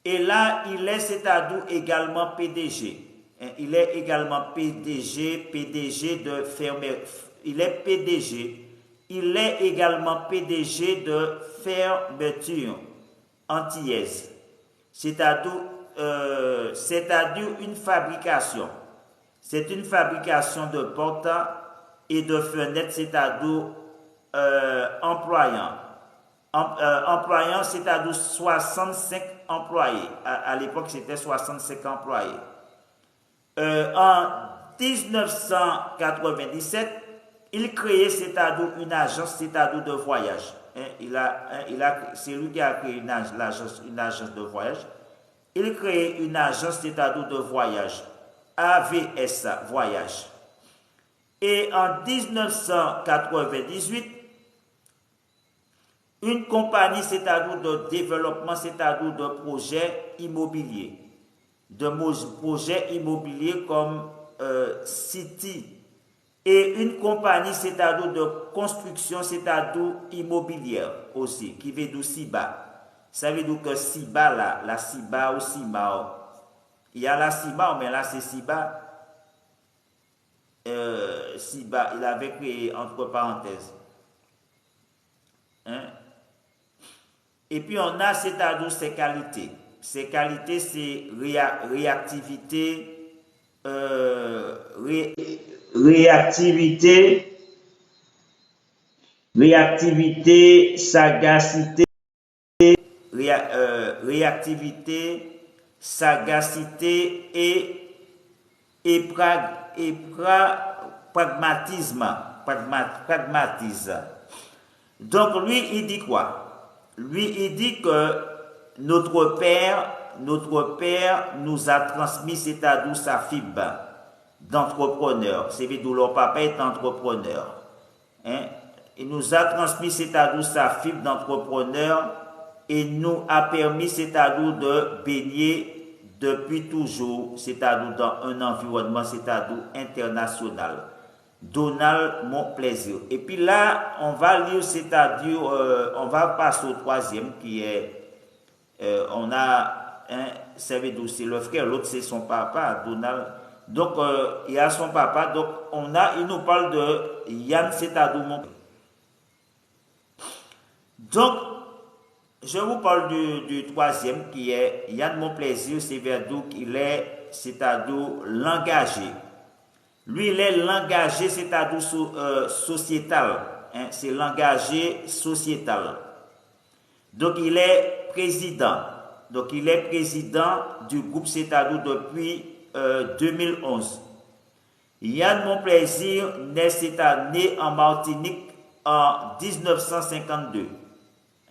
Et là, il est, c'est-à-dire également PDG. Hein, il est également PDG de il est PDG. Il est également PDG de fermeture antillaise. C'est-à-dire une fabrication. C'est une fabrication de portes et de fenêtres, c'est-à-dire employant, c'est-à-dire 65 employés. À l'époque, c'était 65 employés. En 1997, il créait, c'est-à-dire une agence, c'est-à-dire de voyage. C'est lui qui a créé une agence de voyage. Il crée une agence, c'est-à-dire de voyage, AVS Voyage. Et en 1998, une compagnie, c'est-à-dire de développement, c'est-à-dire de projets immobiliers, comme City, et une compagnie, c'est-à-dire de construction, c'est-à-dire immobilière aussi, qui veut dire SIBA. Ça veut dire que SIBA, là, la SIBA ou SIBA, il y a la SIBA, mais là c'est SIBA. SIBA, il avait créé entre parenthèses. Hein? Et puis on a, c'est-à-dire ses qualités. Ses qualités, c'est réactivité, sagacité, et pragmatisme. Donc lui, il dit quoi? Lui, il dit que notre Père nous a transmis, c'est-à-dire sa fibre d'entrepreneur. C'est dire que leur papa est entrepreneur. Hein? Il nous a transmis, c'est-à-dire sa fibre d'entrepreneur et nous a permis, c'est-à-dire de baigner depuis toujours, c'est-à-dire dans un environnement, c'est-à-dire international. Donald mon plaisir. Et puis là, on va lire, c'est-à-dire, on va passer au troisième qui est, on a un servideur, c'est le frère, l'autre c'est son papa, Donald. Donc, il y a son papa, donc il nous parle de Yann, c'est-à-dire mon père. Donc, je vous parle du troisième qui est Yann mon plaisir, c'est vers d'où il est, c'est-à-dire l'engagé. Lui, il est l'engagé, c'est-à-dire sociétal. Hein, c'est l'engagé sociétal. Donc, il est président. Donc, il est président du groupe, c'est-à-dire depuis 2011. Yann Monplaisir né en Martinique en 1952.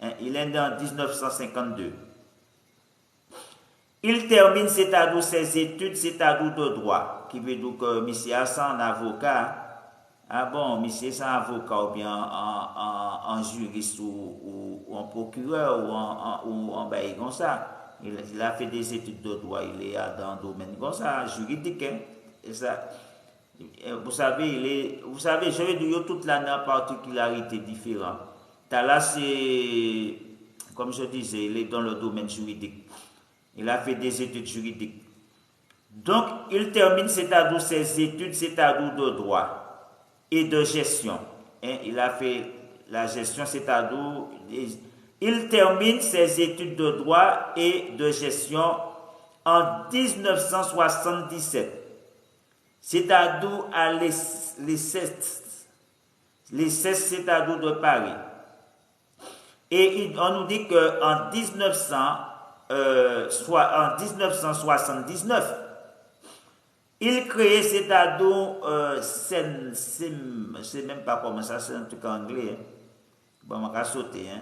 Hein, il est né en 1952. Il termine, c'est-à-dire ses études, c'est-à-dire de droit, qui veut dire que monsieur a un avocat. Ah bon, monsieur c'est un avocat ou bien en juriste ou en procureur ou en bail comme ça. Il a fait des études de droit, il est dans le domaine comme ça, juridique. Hein, et ça, vous savez, je vais dire toute l'année en particularité différente. Là, c'est, comme je disais, il est dans le domaine juridique. Il a fait des études juridiques. Donc, il termine, c'est-à-dire ses études, c'est-à-dire de droit et de gestion. Hein, il a fait la gestion, c'est-à-dire... Il termine ses études de droit et de gestion en 1977. C'est-à-dire à l'ESSEC, c'est-à-dire de Paris. Et on nous dit qu'en 1979, il créait, c'est-à-dire, je ne sais même pas comment ça, c'est un truc anglais. Hein. Bon, on va sauter. Hein.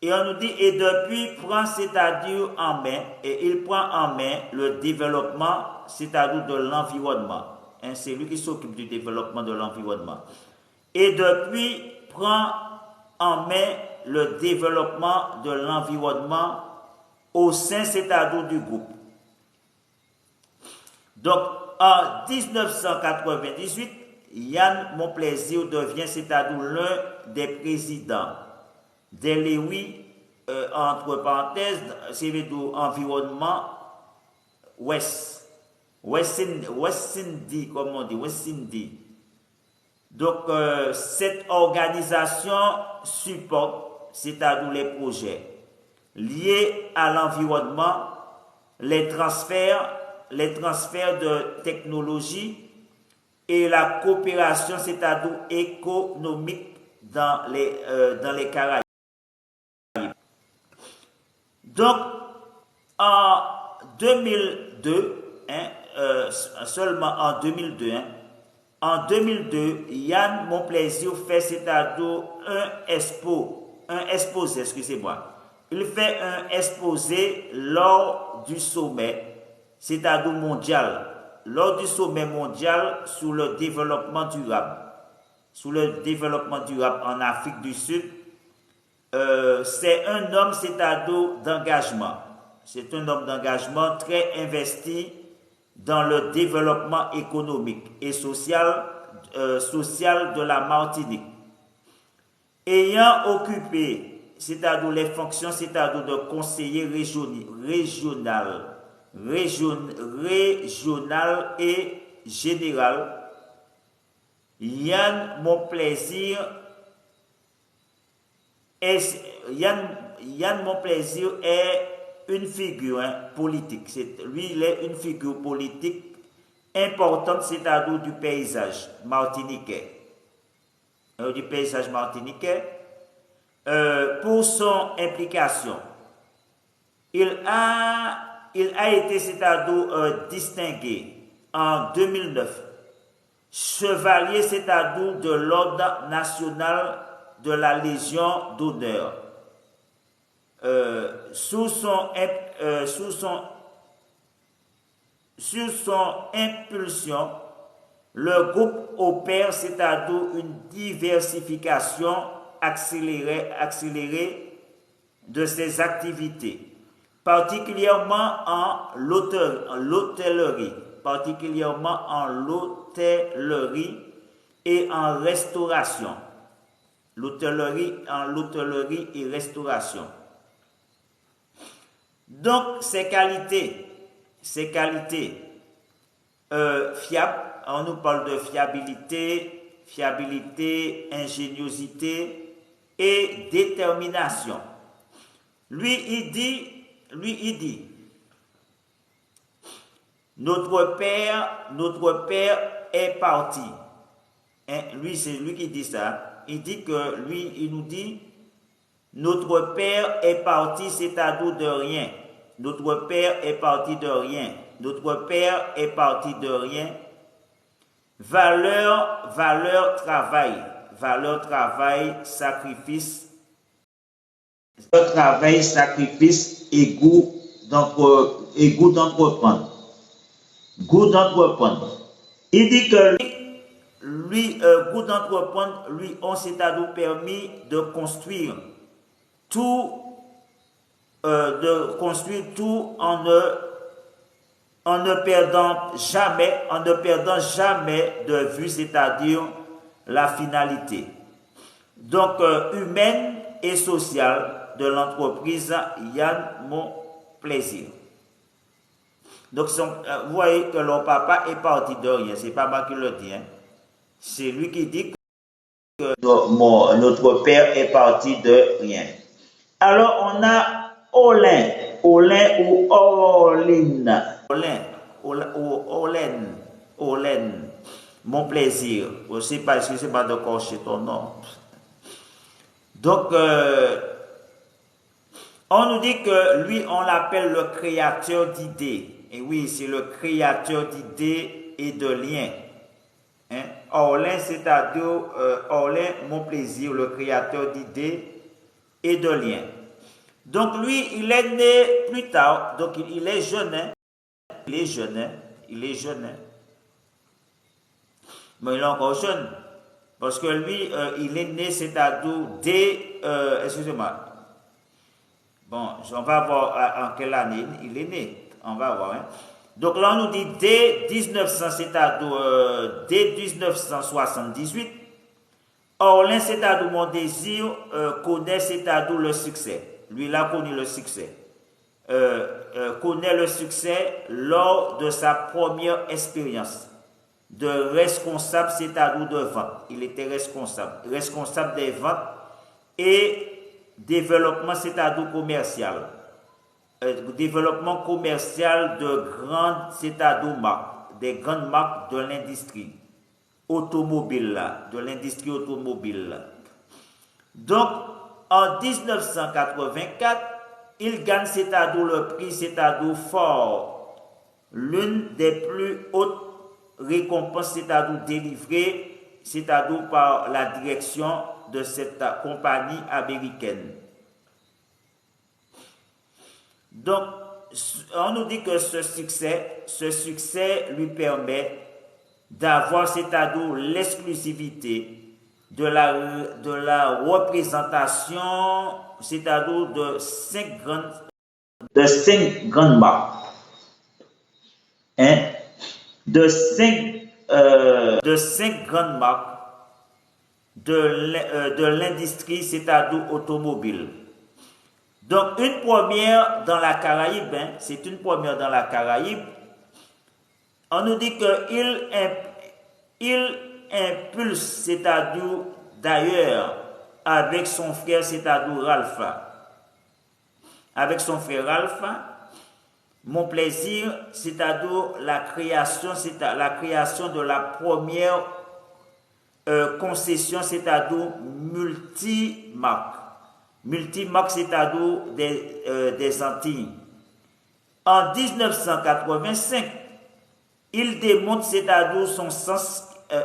Et on nous dit, et depuis, prend, c'est-à-dire en main, et il prend en main le développement, c'est-à-dire de l'environnement. Hein, c'est lui qui s'occupe du développement de l'environnement. Et depuis, prend en main le développement de l'environnement au sein, c'est-à-dire du groupe. Donc, en 1998, Yann Monplaisir devient, c'est-à-dire l'un des présidents des Lévis, entre parenthèses, c'est environnement West Indies, comme on dit, West Indies. Donc, cette organisation supporte, c'est-à-dire les projets liés à l'environnement, les transferts de technologie et la coopération, c'est-à-dire économique dans les Caraïbes. Donc, en 2002, seulement en 2002, en 2002, Yann Monplaisir fait c'est-à-dire un exposé, excusez-moi. Il fait un exposé lors du sommet, c'est-à-dire mondial, lors du sommet mondial sur le développement durable. Sur le développement durable en Afrique du Sud, c'est un homme, c'est-à-dire d'engagement. C'est un homme d'engagement très investi dans le développement économique et social de la Martinique. Ayant occupé, c'est-à-dire les fonctions, c'est-à-dire de conseiller régional et général, Yann Monplaisir est une figure politique. Lui, il est une figure politique importante, c'est-à-dire du paysage martiniquais. Pour son implication. Il a été, c'est-à-dire distingué en 2009, chevalier, c'est-à-dire de l'ordre national de la Légion d'honneur. Sous son impulsion, le groupe opère, c'est-à-dire une diversification accélérée de ses activités, particulièrement en l'hôtellerie et en restauration. L'hôtellerie et restauration. Donc, ces qualités fiables, on nous parle de fiabilité, ingéniosité et détermination. Lui, il dit, notre père est parti. Lui, c'est lui qui dit ça. Il dit que lui, il nous dit, notre père est parti, c'est-à-dire de rien. Notre père est parti de rien. Notre père est parti de rien. Valeur, travail, sacrifice. Travail, sacrifice et goût d'entreprendre. Goût d'entreprendre. Il dit que lui, goût d'entreprendre, lui, on s'est-à-dire permis de construire tout en ne perdant jamais de vue, c'est-à-dire la finalité. Donc, humaine et sociale de l'entreprise Yann Monplaisir. Donc, vous voyez que leur papa est parti de rien. C'est pas moi qui le dis. Hein. C'est lui qui dit que notre père est parti de rien. Alors, on a Olin ou Olin, Monplaisir. Je ne sais pas, excusez-moi de cocher ton nom. Donc, on nous dit que lui, on l'appelle le créateur d'idées. Et oui, c'est le créateur d'idées et de liens. Hein? Orlin, c'est-à-dire Orlin Monplaisir, le créateur d'idées et de liens. Donc lui, il est né plus tard, donc il est jeune. Hein? Il est jeune. Hein? Mais il est encore jeune. Parce que lui, il est né, c'est-à-dire dès... excusez-moi. Bon, on va voir en quelle année il est né. On va voir. Hein. Donc là, on nous dit dès 1900, c'est-à-dire dès 1978, Orlin, c'est-à-dire mon désir, connaît, c'est-à-dire le succès. Lui, il a connu le succès. Connaît le succès lors de sa première expérience de responsable, c'est-à-dire de vente. Il était responsable des ventes et développement, c'est-à-dire commercial. Développement commercial de grandes, c'est-à-dire marques, des grandes marques de l'industrie automobile. Donc, en 1984, il gagne c'est-à-dire le prix c'est-à-dire fort, l'une des plus hautes récompenses c'est-à-dire délivrées c'est-à-dire par la direction de cette compagnie américaine. Donc, on nous dit que ce succès lui permet d'avoir, c'est-à-dire l'exclusivité de la représentation, c'est-à-dire de cinq grandes marques, hein, de cinq grandes marques de l'industrie, c'est-à-dire automobile. Donc, une première dans la Caraïbe, hein, c'est une première dans la Caraïbe. On nous dit il impulse, c'est-à-dire d'ailleurs, avec son frère, c'est-à-dire Ralph. Avec son frère Ralph, mon plaisir, c'est-à-dire la création de la première concession, c'est-à-dire multimarque. Multimarque, c'est-à-dire des Antilles. En 1985, il démontre, c'est-à-dire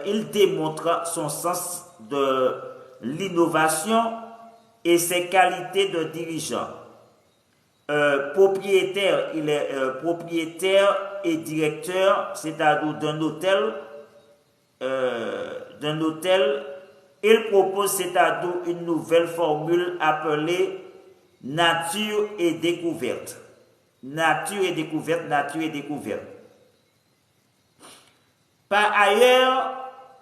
il démontre son sens de l'innovation et ses qualités de dirigeant. Propriétaire, il est propriétaire et directeur, c'est-à-dire d'un hôtel. Il propose, c'est-à-dire une nouvelle formule appelée nature et découverte. Nature et découverte, nature et découverte. Par ailleurs,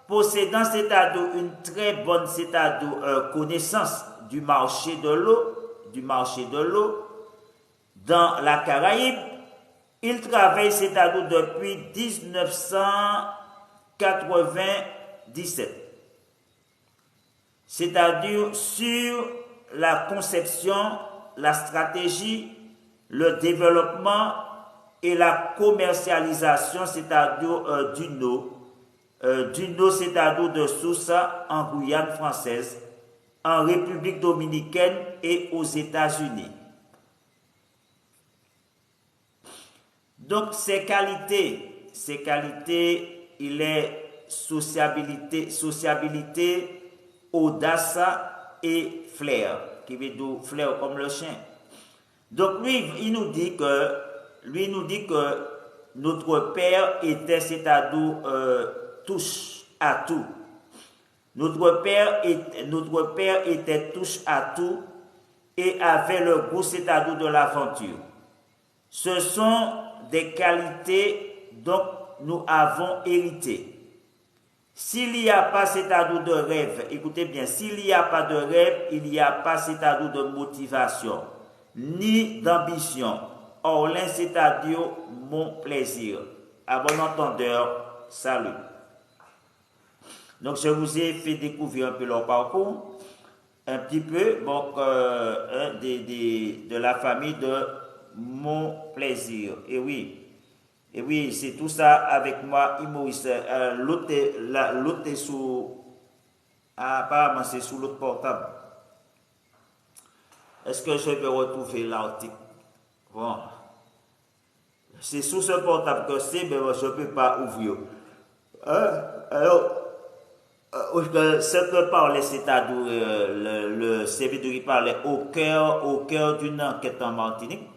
possédant, c'est-à-dire une très bonne, c'est-à-dire connaissance du marché de l'eau, dans la Caraïbe, il travaille, c'est-à-dire depuis 1997. C'est-à-dire sur la conception, la stratégie, le développement et la commercialisation, c'est-à-dire d'une eau, c'est-à-dire de source en Guyane française, en République dominicaine et aux États-Unis. Donc, ces qualités, il est sociabilité, audace et flair, qui veut dire flair comme le chien. Donc, lui, il nous dit que notre père était, c'est-à-dire touche à tout. Notre père était touche à tout et avait le goût, c'est-à-dire de l'aventure. Ce sont des qualités dont nous avons hérité. S'il n'y a pas, c'est-à-dire de rêve, écoutez bien, s'il n'y a pas de rêve, il n'y a pas, c'est-à-dire de motivation, ni d'ambition. Or, l'un, c'est-à-dire mon plaisir. À bon entendeur, salut. Donc, je vous ai fait découvrir un peu leur parcours, un petit peu, donc, de la famille de mon plaisir. Et oui, c'est tout ça avec moi, Maurice. L'autre est sous. Apparemment, c'est sous l'autre portable. Est-ce que je peux retrouver l'article? Bon. C'est sous ce portable que c'est, mais je ne peux pas ouvrir. Alors, ce que parlait, c'est-à-dire le serviteur qui parlait au cœur d'une enquête en Martinique.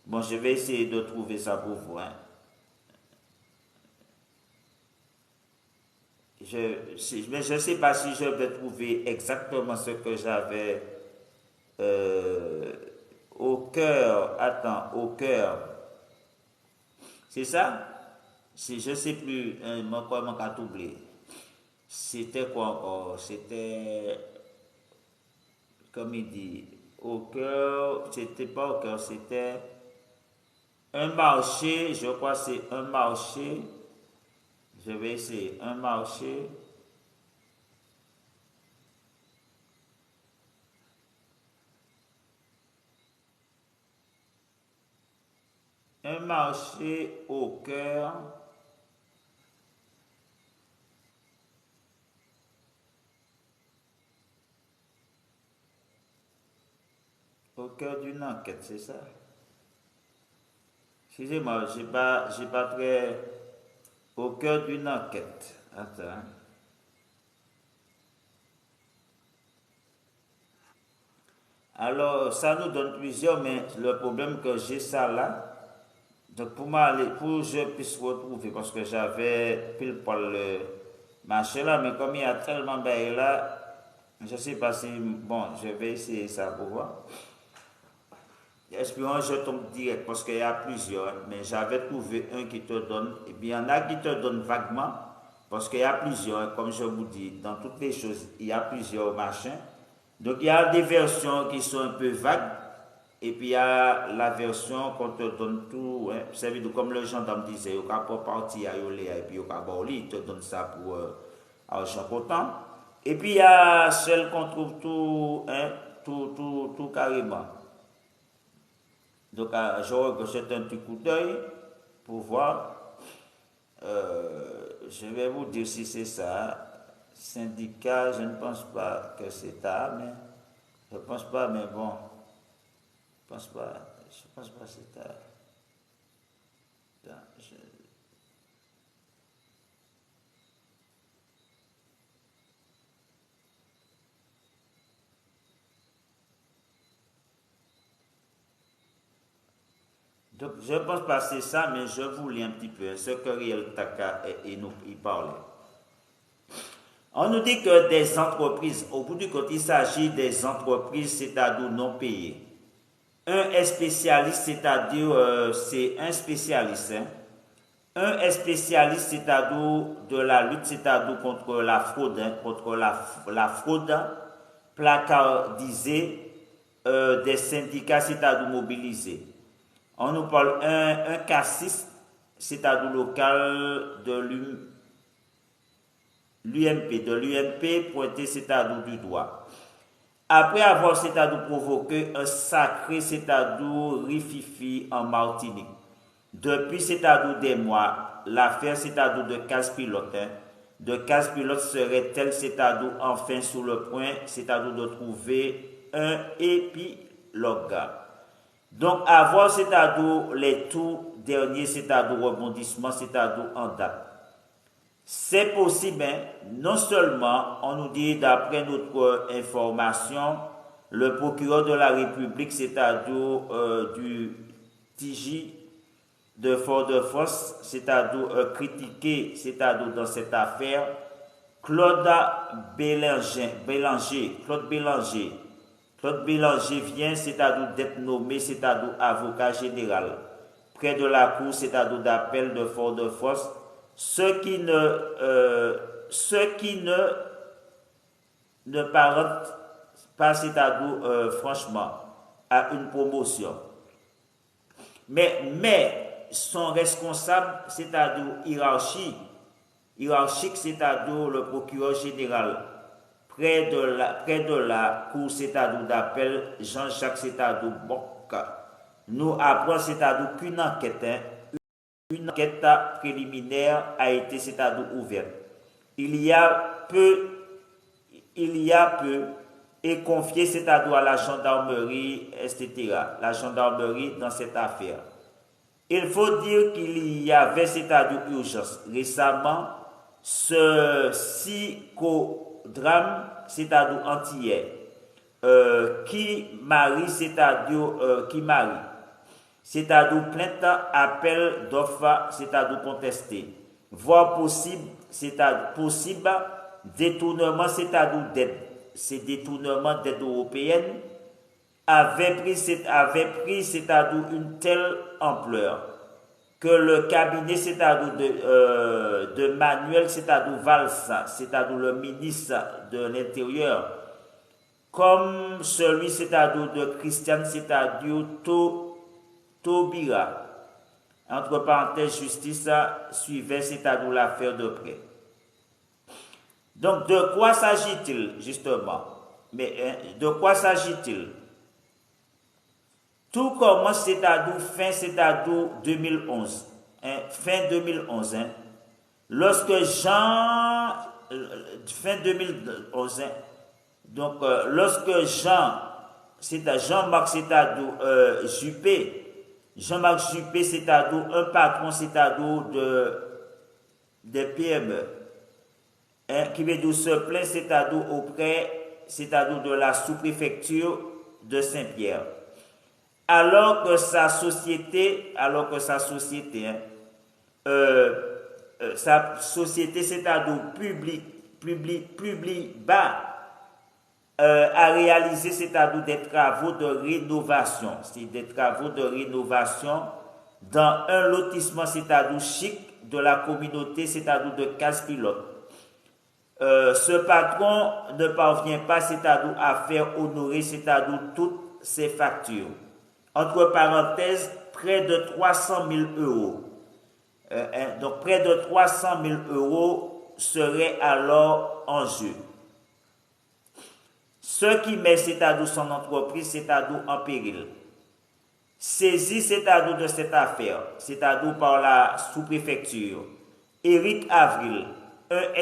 Bon, je vais essayer de trouver ça pour vous. Hein. Mais je ne sais pas si je vais trouver exactement ce que j'avais au cœur. Attends, au cœur. C'est ça? Je ne sais plus. Quoi, mon cas oublié. C'était quoi encore? C'était, comme il dit, au cœur. C'était pas au cœur, c'était un marché. Je crois que c'est un marché. Je vais essayer. Un marché. Un marché au cœur. Au cœur d'une enquête, c'est ça. Excusez-moi, j'ai pas très. Au cœur d'une enquête. Attends. Alors, ça nous donne plusieurs, mais le problème que j'ai ça là. Donc, pour que je puisse retrouver, parce que j'avais pile poil le marché là, mais comme il y a tellement de là, je ne sais pas si. Bon, je vais essayer ça pour voir. Espérons je tombe direct parce qu'il y a plusieurs, mais j'avais trouvé un qui te donne, et bien il y en a qui te donnent vaguement, parce qu'il y a plusieurs, comme je vous dis, dans toutes les choses, il y a plusieurs machins. Donc il y a des versions qui sont un peu vagues, et puis il y a la version qu'on te donne tout, hein. C'est comme le gendarme disait, il n'y a pas parti à Yolé, et puis il n'y a pas il te donne ça pour argent comptant. Et puis il y a celle qu'on trouve tout, hein, tout carrément. Donc, je jette un petit coup d'œil pour voir. Je vais vous dire si c'est ça. Syndicat, je ne pense pas que c'est ça, mais je ne pense pas, mais bon, je pense pas, je pense pas que c'est ça. Donc, je ne pense pas que c'est ça, mais je vous lis un petit peu ce que Riel Taka et nous y parlait. On nous dit que des entreprises, au bout du compte, il s'agit des entreprises, c'est-à-dire non payées. Un est spécialiste, c'est-à-dire c'est un spécialiste. Hein. Un est spécialiste, c'est-à-dire de la lutte, c'est-à-dire contre la fraude, hein, contre la fraude placardisée des syndicats, c'est-à-dire mobilisés. On nous parle un cassis, c'est-à-dire local de l'UMP pointé, c'est-à-dire du doigt. Après avoir, c'est-à-dire provoqué un sacré, c'est-à-dire rififi en Martinique. Depuis, c'est-à-dire des mois, l'affaire, c'est-à-dire de casse-pilote, hein, de casse-pilote serait-elle, c'est-à-dire enfin sur le point, c'est-à-dire de trouver un épilogue. Donc, avoir, c'est-à-dire les tout derniers, c'est-à-dire rebondissements, c'est-à-dire en date. C'est possible, hein? Non seulement, on nous dit, d'après notre information, le procureur de la République, c'est-à-dire du TJ de Fort-de-France, c'est-à-dire critiqué, c'est-à-dire dans cette affaire, Claude Bélanger. Claude Bélanger vient, c'est-à-dire d'être nommé, c'est-à-dire avocat général, près de la cour, c'est-à-dire d'appel de Fort-de-France, ce qui ne parle pas, c'est-à-dire franchement, à une promotion. Mais son responsable, c'est-à-dire hiérarchique, c'est-à-dire le procureur général, près de la cour, c'est-à-dire d'appel, Jean-Jacques, c'est-à-dire Boc, nous apprend, c'est-à-dire qu'une enquête, hein, une enquête préliminaire a été, c'est-à-dire ouverte. Il y a peu, et confié, c'est-à-dire à la gendarmerie, etc. La gendarmerie dans cette affaire. Il faut dire qu'il y avait, c'est-à-dire urgence. Récemment, ce psychodrame, c'est-à-dire antillais, qui marie, c'est-à-dire plainte, appel d'offres, c'est-à-dire contesté, voire possible, c'est-à-dire possible détournement, c'est-à-dire d'aide, ces détournements d'aide européenne avait pris, c'est-à-dire une telle ampleur que le cabinet, c'est-à-dire de Manuel, c'est-à-dire Valls, c'est-à-dire le ministre de l'Intérieur, comme celui, c'est-à-dire de Christian, c'est-à-dire Taubira, entre parenthèses, justice, suivait, c'est-à-dire l'affaire de près. Donc, de quoi s'agit-il, justement? Mais de quoi s'agit-il? Tout commence, c'est-à-dire c'est-à-dire 2011. Hein, fin 2011. Hein, lorsque fin 2011, hein, donc lorsque Jean c'est Jean-Marc Cetadou Juppé. Jean-Marc Juppé Cetadou, un patron Cetadou des PME, hein, qui veut dire se plaint Cetadou auprès Cetadou de la sous-préfecture de Saint-Pierre. Alors que sa société, hein, sa société Cetadou public bas a réalisé c'est-à-dire des travaux de rénovation, dans un lotissement c'est-à-dire chic de la communauté c'est-à-dire de Casse-Pilote. Ce patron ne parvient pas c'est-à-dire à faire honorer c'est-à-dire toutes ses factures. Entre parenthèses, près de 300 000 euros. Donc près de 300 000 euros seraient alors en jeu. Ce qui met c'est-à-dire son entreprise c'est-à-dire en péril. Saisi c'est-à-dire de cette affaire, c'est-à-dire par la sous-préfecture, Éric Avril,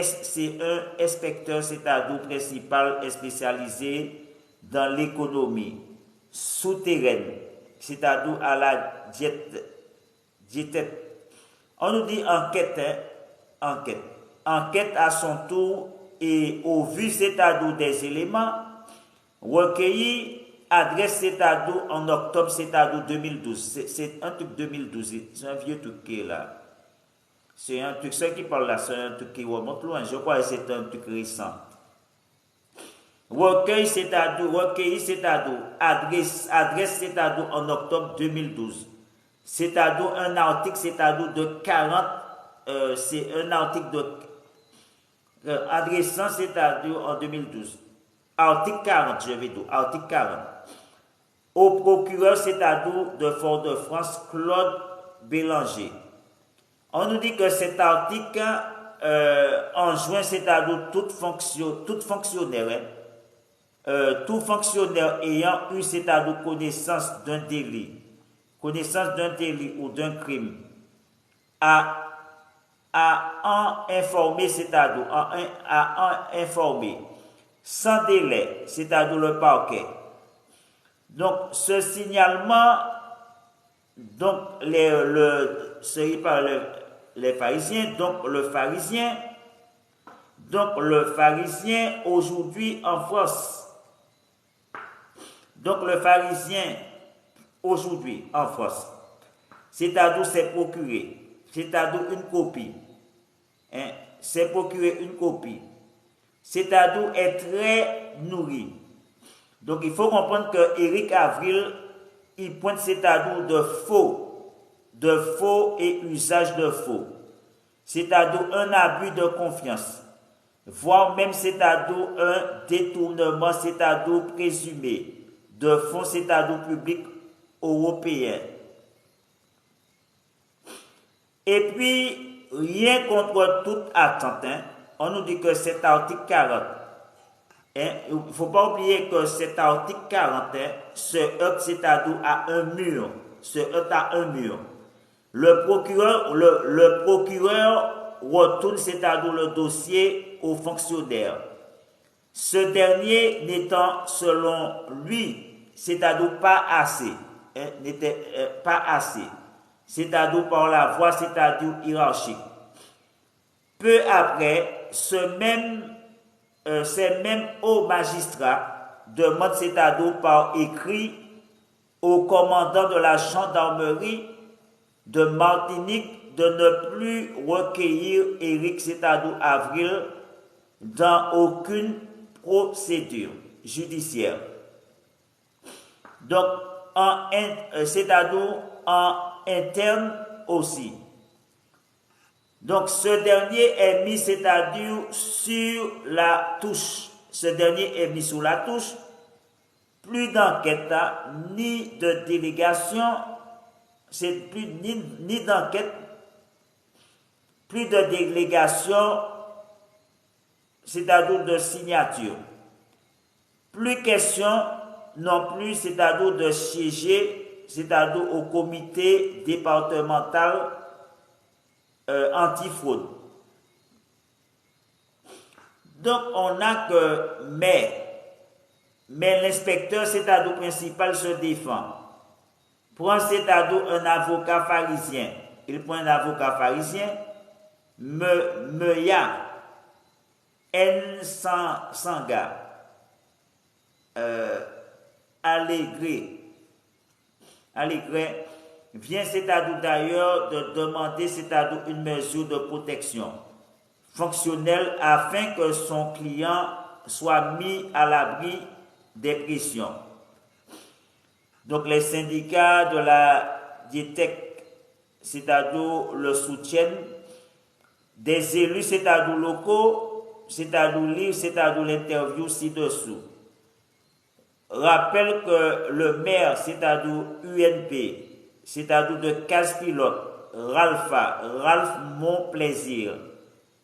c'est un inspecteur c'est-à-dire principal et spécialisé dans l'économie souterraine, c'est-à-dire à la diète. On nous dit enquête, hein? Enquête à son tour et au vu c'est-à-dire des éléments recueillis, adresse c'est-à-dire en octobre c'est-à-dire 2012. C'est un truc 2012, c'est un vieux truc qui est là. C'est un truc, ceux qui parlent là, c'est un truc qui remonte loin. Je crois que c'est un truc récent. Recueilli c'est-à-dire, adresse c'est-à-dire en octobre 2012. C'est-à-dire un article c'est-à-dire de 40, c'est un article de adressant c'est-à-dire en 2012. Article 40, je vais dire, article 40. Au procureur c'est-à-dire de Fort-de-France, Claude Bélanger. On nous dit que cet article enjoint c'est-à-dire tout fonctionnaire, tout fonctionnaire ayant eu c'est-à-dire connaissance d'un délit ou d'un crime, à en informer c'est-à-dire à en informer sans délai, c'est-à-dire le parquet. Donc, ce signalement, donc, les pharisiens, donc le pharisien aujourd'hui en France. Donc, le pharisien aujourd'hui en France, c'est-à-dire c'est procurer, c'est-à-dire une copie. Hein, c'est procurer une copie. C'est-à-dire est très nourri. Donc il faut comprendre que Éric Avril, il pointe c'est-à-dire de faux et usage de faux. C'est-à-dire un abus de confiance, voire même c'est-à-dire un détournement c'est-à-dire présumé de fonds c'est-à-dire publics européens. Et puis, rien contre toute attente, hein, on nous dit que cet article 40, hein, il ne faut pas oublier que cet article 40 se heurte c'est-à-dire à un mur. Le procureur retourne c'est-à-dire le dossier au fonctionnaire. Ce dernier n'étant selon lui, c'est-à-dire pas assez, hein, pas assez, c'est-à-dire par la voie c'est-à-dire hiérarchique. Peu après, ces mêmes hauts magistrats demandent c'est-à-dire par écrit au commandant de la gendarmerie de Martinique de ne plus recueillir Éric c'est-à-dire Avril dans aucune procédure judiciaire. Donc, c'est-à-dire en interne aussi. Donc, ce dernier est mis, c'est-à-dire sur la touche. Plus d'enquête, ni de délégation, c'est plus ni d'enquête, plus de délégation, c'est-à-dire de signature. Plus question non plus, c'est-à-dire de siéger, c'est-à-dire au comité départemental antifraude. Donc, on n'a que mais, mais l'inspecteur, c'est-à-dire principal, se défend. Prend, c'est-à-dire un avocat pharisien. Il prend un avocat pharisien, me ya, en sanga, allégré, vient, c'est-à-dire d'ailleurs de demander, c'est-à-dire une mesure de protection fonctionnelle afin que son client soit mis à l'abri des pressions. Donc les syndicats de la DIETEC, c'est-à-dire le soutiennent, des élus, c'est-à-dire locaux, c'est-à-dire lire, c'est-à-dire l'interview ci-dessous. Rappelle que le maire, c'est-à-dire UNP, c'est-à-dire de Casse-Pilote, Ralph Monplaisir.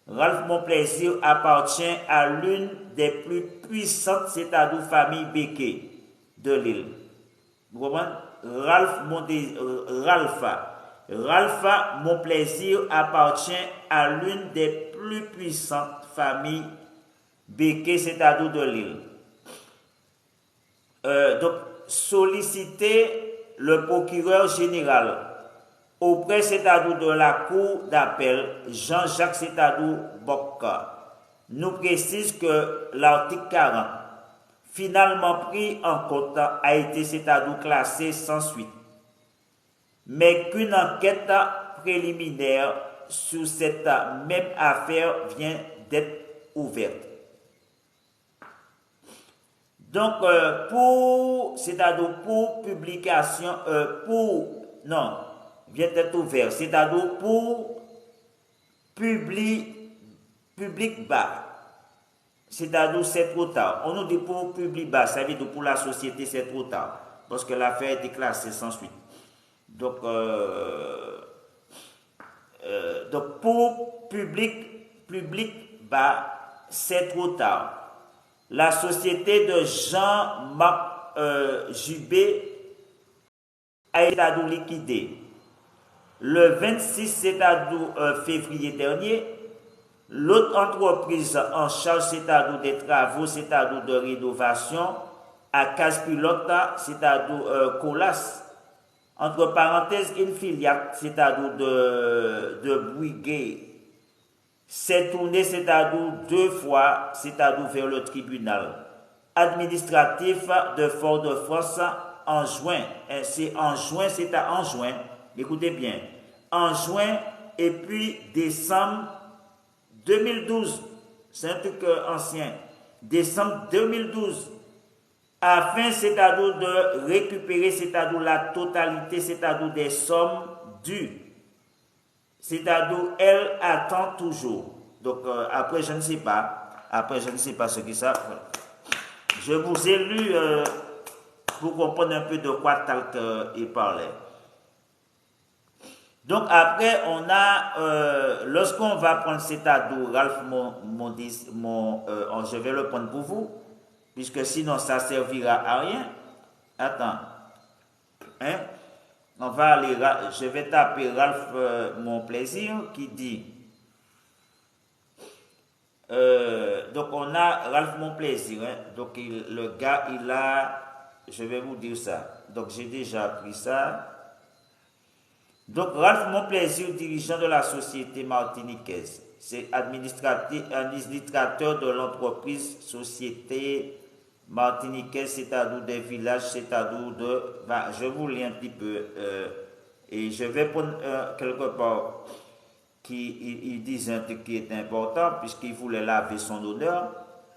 Ralph Monplaisir appartient à l'une des plus puissantes, c'est-à-dire familles Béquet de l'île. Vous comprenez? Ralph Monplaisir appartient à l'une des plus puissantes familles Béquet, c'est-à-dire de l'île. Donc, solliciter le procureur général auprès, c'est-à-dire de la cour d'appel, Jean-Jacques, c'est-à-dire Bocca, nous précise que l'article 40, finalement pris en compte, a été, c'est-à-dire classé sans suite, mais qu'une enquête préliminaire sur cette même affaire vient d'être ouverte. Donc, c'est-à-dire pour publication, vient d'être ouvert, c'est-à-dire pour public bas, c'est-à-dire c'est trop tard. On nous dit pour public bas, ça veut dire pour la société c'est trop tard, parce que l'affaire a été classée sans suite. Donc pour public bas, c'est trop tard. La société de Jean-Marc Jubé a été liquidée. Le 26, c'est-à-dire février dernier, l'autre entreprise en charge, c'est-à-dire des travaux, c'est-à-dire de rénovation, à Casse-Pilote, c'est-à-dire Colas, entre parenthèses, une filiale, c'est-à-dire de Bouygues, s'est tourné, c'est-à-dire 2 fois, c'est-à-dire vers le tribunal administratif de Fort-de-France en juin. C'est en juin, écoutez bien, en juin et puis décembre 2012, c'est un truc ancien, décembre 2012, afin, c'est-à-dire de récupérer, c'est-à-dire la totalité, c'est-à-dire des sommes dues. C'est-à-dire, elle attend toujours. Donc, après, je ne sais pas. Ce que ça. Je vous ai lu pour comprendre un peu de quoi Talc il parlait. Donc, après, on a, lorsqu'on va prendre c'est-à-dire, Ralph, je vais le prendre pour vous, puisque sinon, ça servira à rien. Attends. Hein? On va aller, je vais taper Ralph Monplaisir qui dit, donc on a Ralph Monplaisir, hein, donc le gars il a, je vais vous dire ça, donc j'ai déjà pris ça. Donc Ralph Monplaisir, dirigeant de la société martiniquaise, c'est administrateur de l'entreprise société martiniquaise, c'est-à-dire des villages, c'est-à-dire je vous lis un petit peu, et je vais prendre quelque part il disent un truc qui est important, puisqu'il voulait laver son honneur.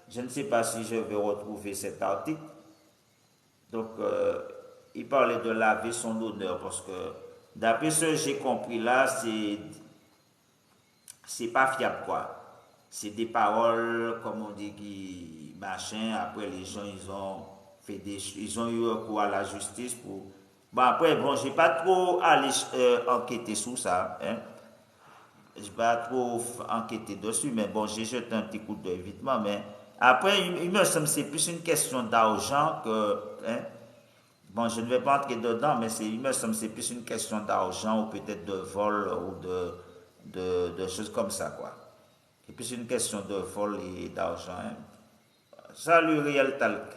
Je ne sais pas si je vais retrouver cet article. Donc, il parlait de laver son honneur, parce que d'après ce que j'ai compris là, c'est pas fiable, quoi. C'est des paroles, comme on dit, qui machin. Après, les gens, ils ont eu recours à la justice pour. Bon, après, bon, j'ai pas trop allé enquêter sur ça. Hein. Je n'ai pas trop enquêté dessus, mais bon, j'ai jeté un petit coup d'œil vitement. Mais après, il me semble que c'est plus une question d'argent que. Hein. Bon, je ne vais pas entrer dedans, mais il me semble que c'est plus une question d'argent ou peut-être de vol ou de choses comme ça, quoi. C'est plus une question de vol et d'argent. Hein. Salut, Réel Talc.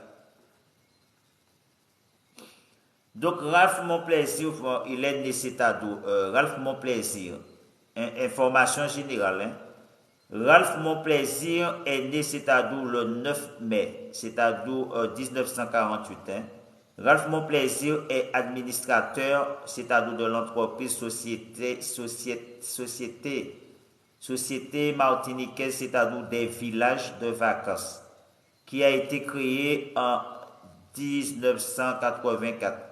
Donc, Ralph Monplaisir, il est né, c'est-à-dire Ralph Monplaisir, information générale, hein. Ralph Monplaisir est né, c'est-à-dire le 9 mai, c'est-à-dire 1948, hein. Ralph Monplaisir est administrateur, c'est-à-dire de l'entreprise Société martiniquaise, c'est-à-dire des villages de vacances, qui a été créé en 1984.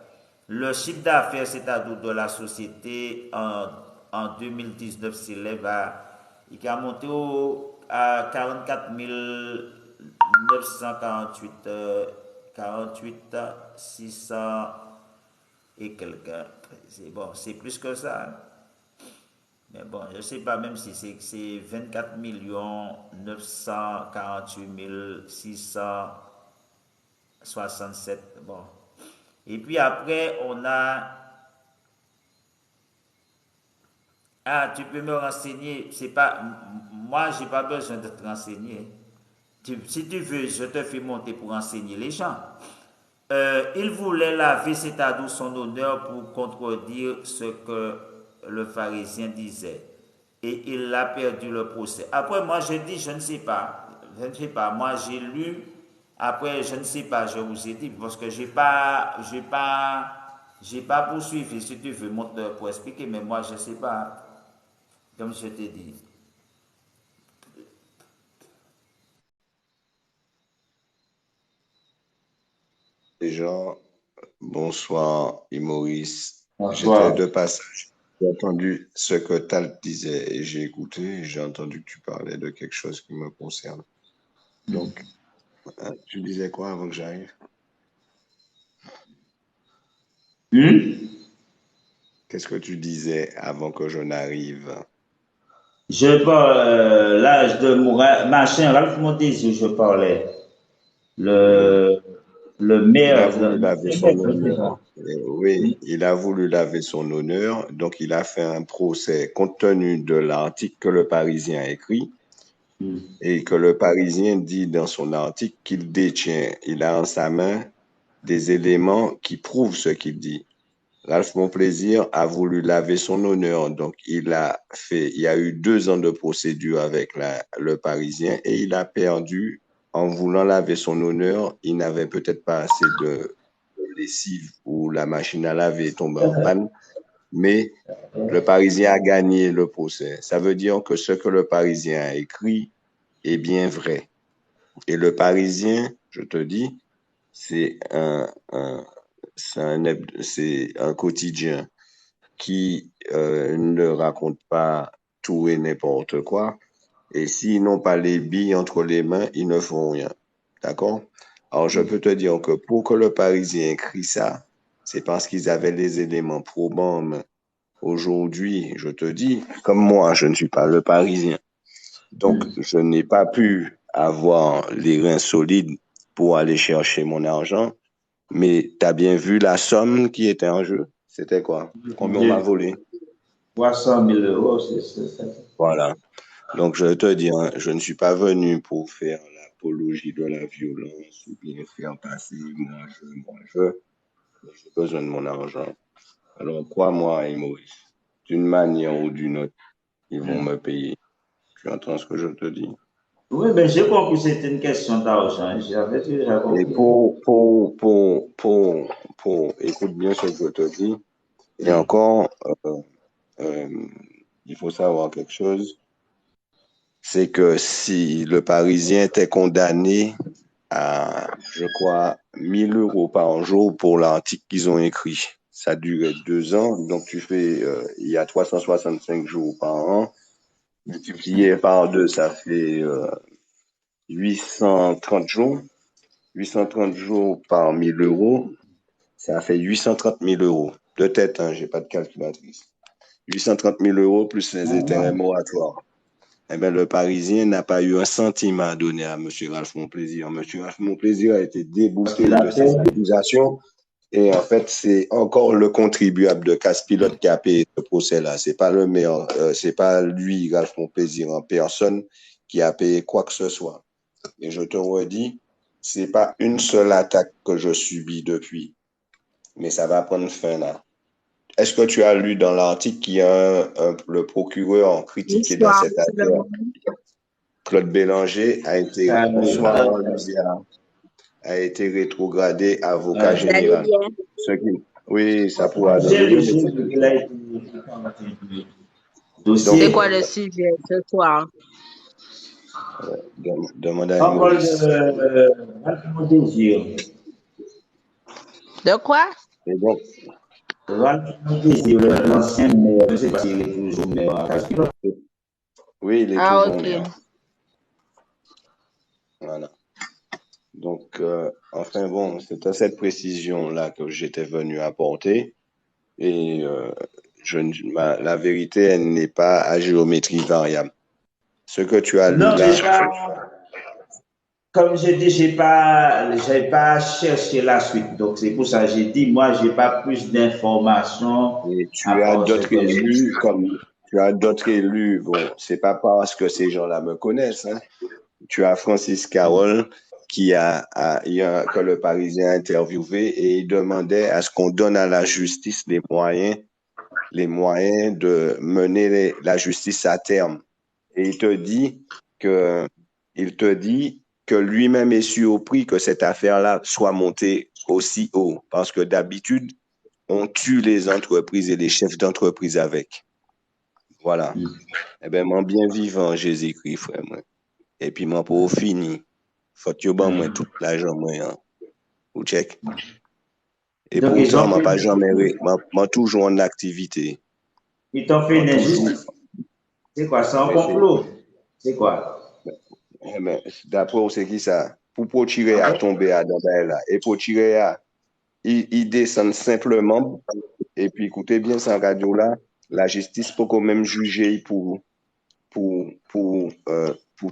Le chiffre d'affaires, c'est-à-dire de la société en 2019 s'élève il a monté à 44 948, 48 600 et quelques. C'est bon, c'est plus que ça, hein. Mais bon, je ne sais pas même si c'est 24 948 667. Bon. Et puis après, on a. Ah, tu peux me renseigner. C'est pas. Moi, j'ai pas besoin de te renseigner. Si tu veux, je te fais monter pour renseigner les gens. Il voulait laver, c'est-à-dire son honneur, pour contredire ce que le pharisien disait. Et il a perdu le procès. Après, moi, je dis, je ne sais pas. Je ne sais pas. Moi, j'ai lu. Après, je ne sais pas, je vous ai dit, parce que j'ai pas poursuivi. Si tu veux, montre pour expliquer, mais moi, je ne sais pas. Comme je t'ai dit. Déjà, bonsoir, Maurice. J'étais Bonsoir. de passage. J'ai entendu ce que Tal disait et j'ai écouté et j'ai entendu que tu parlais de quelque chose qui me concerne. Donc, tu disais quoi avant que j'arrive? Hmm? Qu'est-ce que tu disais avant que je n'arrive? Je parle l'âge de machin, Ralph Montésio, je parlais. Oui. Le, le Il a maire, voulu laver son honneur. le- Oui, il a voulu laver son honneur, donc il a fait un procès compte tenu de l'article que le Parisien a écrit et que le Parisien dit dans son article qu'il détient, il a en sa main des éléments qui prouvent ce qu'il dit. Ralph Monplaisir a voulu laver son honneur, donc il y a eu 2 ans de procédure avec le Parisien et il a perdu en voulant laver son honneur. Il n'avait peut-être pas assez de lessive ou la machine à laver est tombée en panne, mais le Parisien a gagné le procès. Ça veut dire que ce que le Parisien a écrit est bien vrai. Et le Parisien, je te dis, c'est c'est un quotidien qui ne raconte pas tout et n'importe quoi. Et s'ils n'ont pas les billes entre les mains, ils ne font rien. D'accord? Alors, je peux te dire que pour que le Parisien écrit ça, c'est parce qu'ils avaient les éléments probants en main. Aujourd'hui, je te dis, comme moi, je ne suis pas le Parisien. Donc, je n'ai pas pu avoir les reins solides pour aller chercher mon argent. Mais tu as bien vu la somme qui était en jeu. C'était quoi? Combien on m'a de volé? 300 000 euros, c'est ça. Voilà. Donc, je te dis, hein, je ne suis pas venu pour faire l'apologie de la violence ou bien faire passer moi, je. J'ai besoin de mon argent. Alors, crois-moi, Maurice, d'une manière ou d'une autre, ils vont me payer. Tu entends ce que je te dis? Oui, mais j'ai compris que c'était une question d'argent. J'avais déjà Et compris. écoute bien ce que je te dis. Et encore, euh, il faut savoir quelque chose, c'est que si le Parisien était condamné à, je crois, 1 000 € par jour pour l'article qu'ils ont écrit, ça durait 2 ans, donc il y a 365 jours par an, multiplié par 2, ça fait 830 jours. 830 jours par 1 000 €, ça fait 830 000 € de tête, hein, j'ai pas de calculatrice. 830 000 € plus les intérêts moratoires. Eh bien, le Parisien n'a pas eu un centime à donner à M. Ralph Monplaisir. M. Ralph Monplaisir a été Parce qu'il débouté a de ses perdu. accusations. Et en fait, c'est encore le contribuable de Casse-Pilote qui a payé ce procès-là. C'est pas le maire, c'est pas lui, Ralph Monplaisir, en personne, qui a payé quoi que ce soit. Et je te redis, c'est pas une seule attaque que je subis depuis. mais ça va prendre fin là. Est-ce que tu as lu dans l'article qu'il y a le procureur critiqué dans L'histoire, cette c'est le affaire? moment. Claude Bélanger a été, bonsoir Louisiana, a été rétrogradé avocat Vous allez général. bien? Oui, ça pourra J'ai donner lu, mieux, mais j'ai c'est lu, que il a été dossier. C'est quoi le sujet ce soir? demande à On parle Maurice. de désir. De quoi? Et donc, Désir, l'ancien maire, c'est tiré toujours maire. oui, il est Ah, toujours ok. maire. Voilà. Donc, enfin bon, c'était cette précision-là que j'étais venu apporter. Et la vérité, elle n'est pas à géométrie variable. Ce que tu as lu Non, là, j'ai pas, comme j'ai dit, j'ai pas cherché la suite. Donc, c'est pour ça que j'ai dit, moi, j'ai pas plus d'informations et à tu as part ce d'autres que j'ai élus, comme tu as d'autres élus, bon, c'est pas parce que ces gens-là me connaissent, hein. Tu as Francis Carole que le Parisien a interviewé et il demandait à ce qu'on donne à la justice les moyens de mener la justice à terme. Et il te dit que lui-même est surpris que cette affaire-là soit montée aussi haut. Parce que d'habitude, on tue les entreprises et les chefs d'entreprise avec. Voilà. Eh bien, mon bien vivant, Jésus-Christ, frère, moi. Et puis, mon pour fini. Faut que ban moi tout l'argent, moi, hein. Ou check. Et Donc, ils pourtant, ont fait, m'a toujours en activité. ils t'ont fait M'a une toujours, injustice. C'est quoi? C'est un mais complot. C'est quoi? d'après c'est qui ça? Pour tirer à tomber à Danda là. Et pour tirer à, il descend simplement. Et puis, écoutez bien ça, radio là. La justice peut quand même juger pour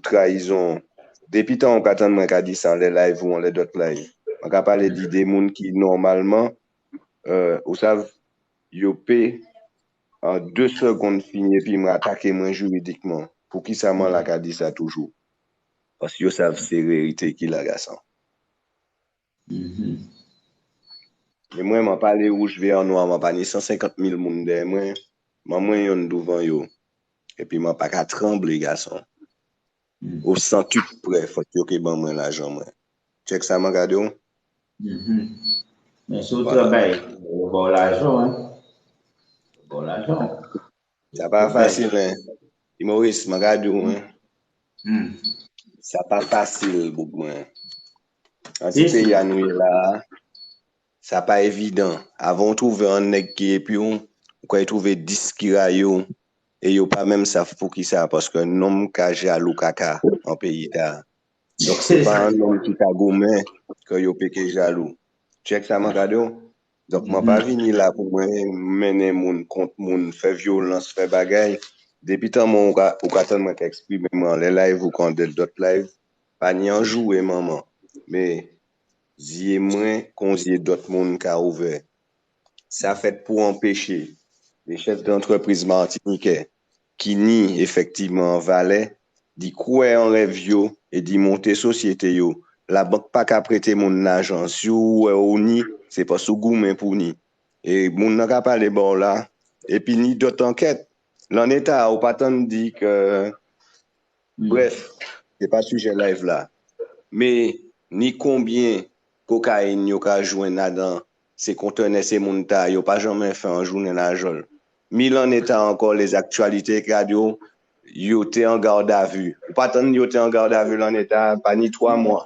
trahison. Depuis tant qu'on attend, moi, qu'a dit ça, les live ou les d'autres live. On a parlé d'idées moun qui, normalement, vous savez, yo paie en 2 secondes fini et puis m'attaquer moi juridiquement. Pour qui ça m'a la qu'a dit ça toujours? Parce que yo savent c'est vérité qui la garçon. Et moi, m'a parlé rouge, vert, noir, m'a parlé 150 000 moun de moi, moi, yon devant yo. Et puis, m'a pas qu'à trembler, garçon. Au centuple près, faut que ban moi l'argent, moi. Check ça, m'a regardé. Mais sur le Voilà. travail, bon l'argent, hein. Bon l'argent. Ça pas facile, hein. Maurice, m'a regardé, hein. Ça pas facile, pour moi. En petit pays à nous là, ça pas évident. Avant, on trouve un nèg qui est puis on trouve 10 qui raillent, et yo pas même savent pour qui ça, parce que nom ka jaloux kaka en pays là. Donc, c'est pas un homme qui t'a gourmet que yo pété jaloux. Check ça, m'a regardé. Donc, moi pas venu là pour moi mener moun contre moun, faire violence, faire bagaille. Depuis tant mon ou qu'attendre moi qu'exprimer moi les live ou quand d'autres live, pas ni en jouer maman, mais zié moins qu'on zié d'autres moun qui a ouvert. Ça fait pour empêcher les chefs d'entreprise martiniquais qui nient effectivement Valais d'y croire en rêve yo et d'y monter société yo. La banque pas qu'à prêter mon argent si ou ni c'est pas sous goût mais pour ni. Et mon n'a qu'à parler bon là et puis ni d'autres enquêtes. L'en état ou pas tant dit que bref, c'est pas sujet live là. Mais ni combien cocaïne yo ka joindre là-dedans, c'est contenait ces moun ta yo pas jamais fait en journée la jol. Milan état encore les actualités radio, yo t'es en garde à vue. Ou pas tant yo t'es en garde à vue l'en état pas ni 3 mois.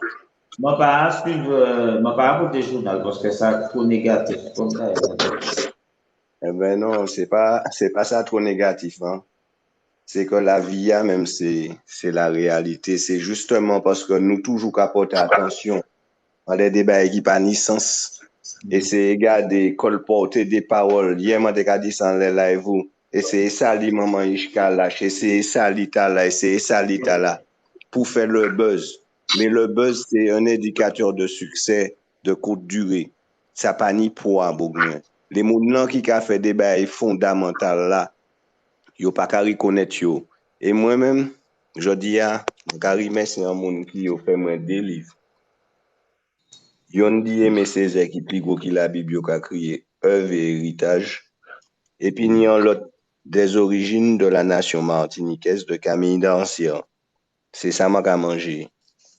Moi pas suivre, moi pas écouter journal parce que ça trop négatif comme ça. Eh ben non, c'est pas ça trop négatif, hein. C'est que la vie même c'est la réalité, c'est justement parce que nous toujours qu'à porter attention dans les débats qui pas ni sens. Et c'est regarder colporter des paroles. Hier, moi, t'ai dit ça dans les live. Et c'est ça, li maman Ishka lâche. Et c'est ça, l'ita là. Et c'est ça, l'ita là. Pour faire le buzz. Mais le buzz, c'est un indicateur de succès de courte durée. Ça pas ni poids, bougouin. Les gens qui a fait des bails fondamentaux là, yo pas qu'à reconnaître yo. Et moi-même, je dis à, Karimé, c'est un monde qui a fait moins des livres. Yon dit Aimé Césaire qui plus gros qui la Bible qui a crié œuvre et héritage. Et puis, il y a l'autre des origines de la nation martiniquaise de Camille d'Ancien. C'est ça m'a mangé.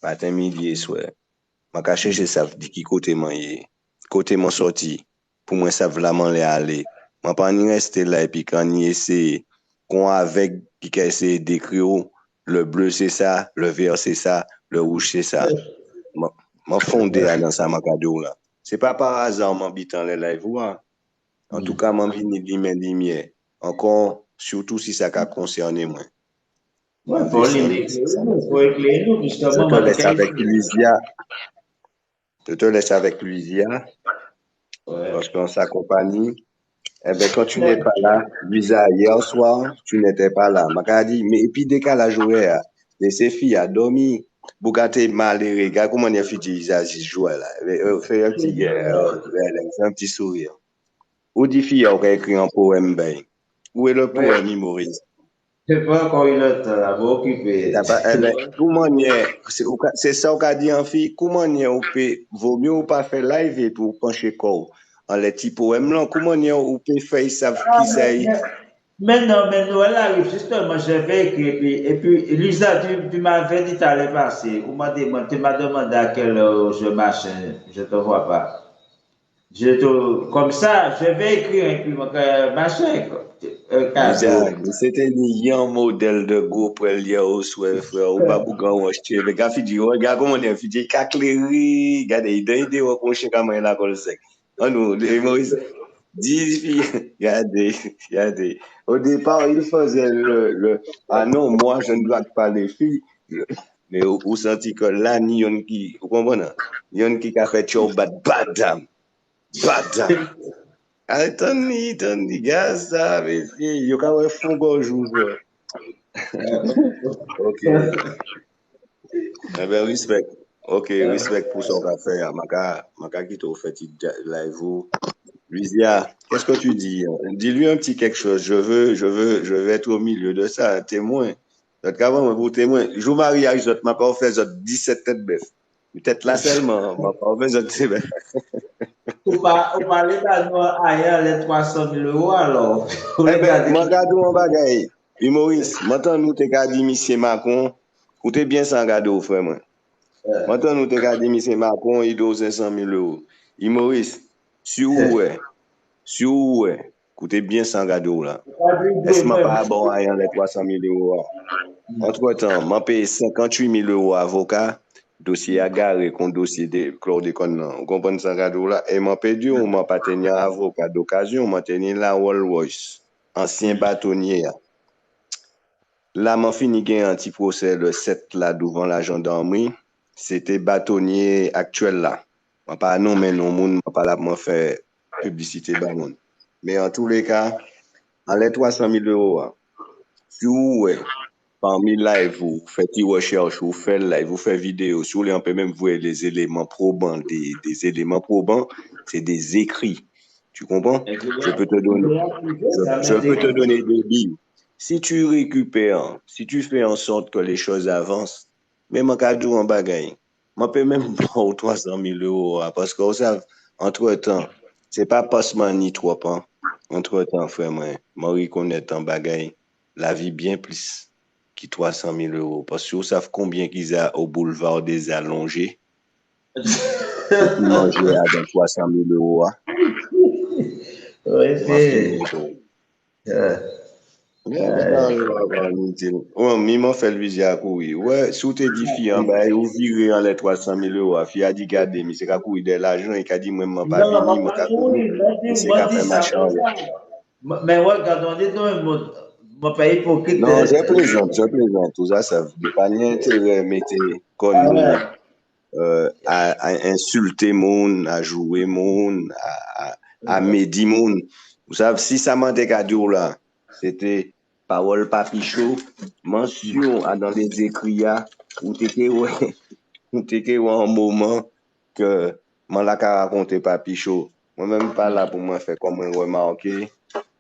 Matin, midi et soir. M'a cherché ça, dit qui côté côté m'en sorti. Pour moi, ça vraiment les aller. M'a pas ni rester là et puis quand ni essayer, qu'on avec, qui a essayé d'écrire, le bleu c'est ça, le vert c'est ça, le rouge c'est ça. M'a fondé dans ça, m'a cadeau là. C'est pas par hasard, m'habitant les live, en tout cas, m'en vini lumière. Encore, surtout si ça a concerné moi. Ouais, pour éclairer nous, Je justement, te laisse avec Louisia. Je te laisse avec Louisia. Parce qu'on s'accompagne. Eh bien, quand tu n'es pas là, Louisa, hier soir, tu n'étais pas là. M'a dit, mais et puis dès qu'elle a joué, ces filles a dormi. Bugate malheureux, regarde comment il a fait Lisa jouer là. Fais un petit sourire. Ou dit fille a écrit un poème, ben. Où est le poème humoriste? C'est pas encore eu le temps, là, vous occupez. Comment c'est ça qu'a dit en fille, comment vaut mieux ou pas faire live et pour pencher corps. En les petits poèmes là, comment ou peut faire ça qui ça mais non, mais Noël arrive, justement, je vais écrire, et puis, Lisa, tu m'avais dit t'allais passer, tu m'as demandé à quelle heure je marche, je te vois pas. Comme ça, je vais écrire et puis machin, cadeau. C'était un modèle de groupe pour lié au souhait, frère. Ou pas pour qu'on achète. Mais quand tu dis, regarde comment on est, tu dis, cacléri, regarde, il donne des fois qu'on cherche comment il a collé sec. Oh non, Maurice, 10 filles, regardez. Au départ, il faisait ah non, moi, je ne dois pas les filles. Mais vous sentez que là, il y a qui, vous comprenez? Il y a qui a fait chow badam. Attendez, gars, ça, mais il y a quand même fond jour. Ok. Eh bien, respect. Ok, respect pour son café. Maka qui t'a fait live. Luisia, qu'est-ce que tu dis? Dis-lui un petit quelque chose. Je veux être au milieu de ça, témoin. Donc, avant, vous témoin. Je vous marie avec votre, m'a pas fait 17 têtes bœuf. Peut-être là seulement, m'a pas fait têtes bœuf. Ou parlez pas nous ailleurs les 300 000 euros alors. Eh ben, m'en un bagay. Humoriste, maintenant nous te ka dit monsieur Macron, ou te bien sans gado, frère moi. Maintenant nous te ka dit monsieur Macron, il doit 500 000 euros. Humoriste, sur ouais, coûte bien sans gado là. Est-ce que pas bon à les 300 000 euros? Entre-temps, m'a payé 58 000 euros avocat, dossier agarré contre dossier de chlordécone. Vous comprenez sans gado là? Et m'a perdu, on m'a pas tenu avocat d'occasion, m'a tenu la Rolls Royce, ancien bâtonnier. Là, m'a fini un petit procès le 7 là devant la gendarmerie. C'était bâtonnier actuel là. M'a pas nommé non monde, m'a pas là pour faire publicité ba monde. Mais en tous les cas, en les 300 000 euros, si vous, parmi live, vous faites une recherche, vous faites live, vous faites vidéo, si vous voulez, on peut même voir les éléments probants, des éléments probants, c'est des écrits. Tu comprends? Je peux te donner des billes. Si tu récupères, si tu fais en sorte que les choses avancent, même en cas en bagaille, on peut même prendre 300 000 euros, parce que, vous savez, entre-temps, c'est pas passement ni trop, hein. Entre-temps, frère, moi, reconnaître en bagaille, la vie bien plus qui 300 000 euros. Parce que vous savez combien qu'ils ont au boulevard des allongés. Manger à 300 000 euros. Oui, c'est. Ouais, m'a fait lui à courir. Ouais, si tu dis fille, vous virez en les 300 000 euros. Fille a dit, regardez, mais c'est qu'à courir de l'argent et qu'a dit, moi, je pas Non, venu, je courir. C'est qu'à faire machin. mais regarde, on est dans mon pays hypocrite. Non, je plaisante. Tout ça, ça veut pas ni intérêt, mettez comme à insulter moun, à jouer moun, à médire moun. Vous savez, si ça m'a décadé là, c'était parole papichot, mention dans les écrits, ou t'étais un moment que m'en l'a raconté papichot. Moi-même pas là pour moi faire comme un remarquer.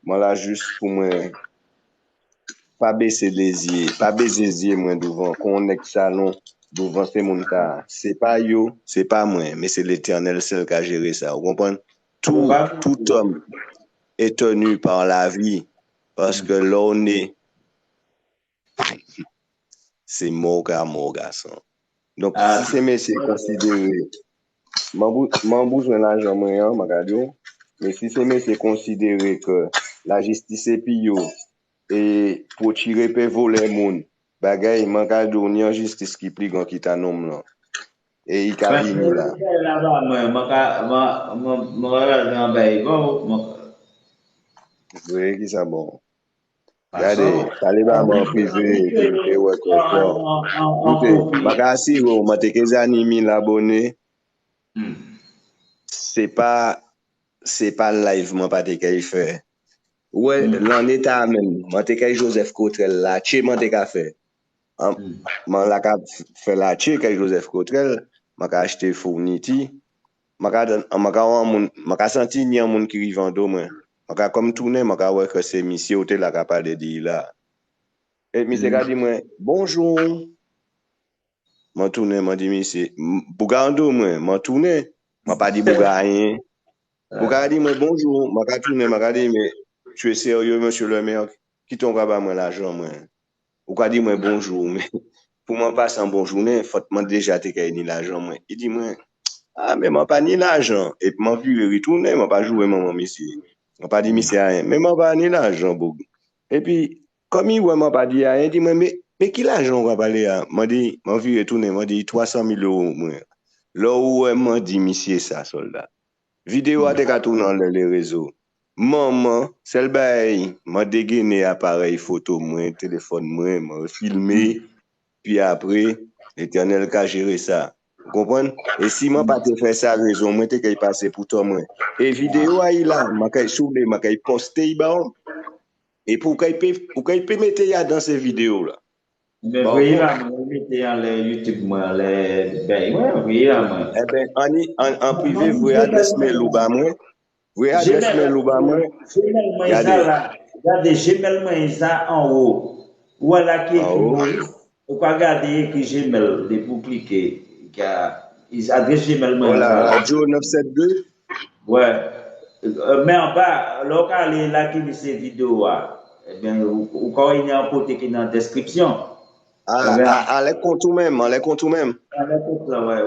Moi là juste pour moi pas baisser les yeux, moi devant qu'on est salon devant ces moun ka, c'est pas yo, c'est pas moi, mais c'est l'Éternel seul qui a géré ça. Vous comprenez? Tout homme est tenu par la vie, parce que là on est, c'est mort garçon. Donc, si c'est messieurs considéré, m'en besoin l'argent moyen, mais si c'est messieurs considéré que la justice est pire et pour tirer pe voler moun, bagay, man ka donner en justice qui pli grand qui ta nom là. Et il ka vini là. Vous voyez qui ça bon? Regardez, Taliban m'a privé, te ouais quoi. Écoutez, Makasi, m'a te que animi l'abonné. C'est pas live, moi pas te qu'il fait. Ouais, l'en état même, m'a te que Joseph Cotrel là, tché m'a te ka fait. M'a la ka fait la tché que Joseph Cotrel, m'a ka acheté fourniti, m'a ka senti ni un monde qui rive en dos moi. M'a ka comme tourner, m'a ka ouais que c'est monsieur hôtel la ka parler de là. Et monsieur a dit moi bonjour. M'a tourné, m'a dit monsieur Bougando moi, m'a tourné, m'a pas dit Bouga rien. Bouga a dit moi bonjour, m'a tourné, m'a dit mais tu es sérieux monsieur le maire, qui t'ont pas moi l'argent moi. Bouga dit moi bonjour mais pour moi passer un bon journée, faut moi déjà te ni l'argent moi. Il dit moi ah mais m'a pas ni l'argent et m'a vu retourner, m'a pas joué maman monsieur. M'a pas dit monsieur rien, mais m'a pas ni l'argent Bouga. Et puis comme il m'a pas dit rien, il dit moi mais qui l'argent on va parler à? M'a dit, m'a vu retourner, m'a dit 300 000 euros, moi. Là où m'a dit, monsieur, ça, soldat. Vidéo a été tourné dans les réseaux. Maman, celle bail, m'a dégainé appareil photo, moi, téléphone, moi, m'a filmé, puis après, l'Éternel a géré ça. Vous comprenez? Et si m'a pas te fait ça, raison, moi, t'es qu'à passer pour toi, moi. Et vidéo a là, m'a qu'à soulever, m'a qu'à poster, et pour qu'il peut mettre dans ces vidéos là. Mais voyez là, moi, mettez en les YouTube, moi, les. Ben, ouais, voyez là, moi. Eh bien, en privé, vous avez adresse mail ou bas moi. Vous avez adresse mail ou bas moi. Gmail, moi, ça là. Regardez, Gmail, moi, ça en haut. Ou là qui écrit Maurice. Ou pas regarder écrit Gmail, de pour cliquer. Ils adressent Gmail, moi, voilà, Radio 972. Ouais. Mais en bas, local est là qui dit ces vidéos, eh bien, ou quand il y a un côté qui est dans la description. À les comptes ou même, à les comptes ou même. À les comptes, ouais.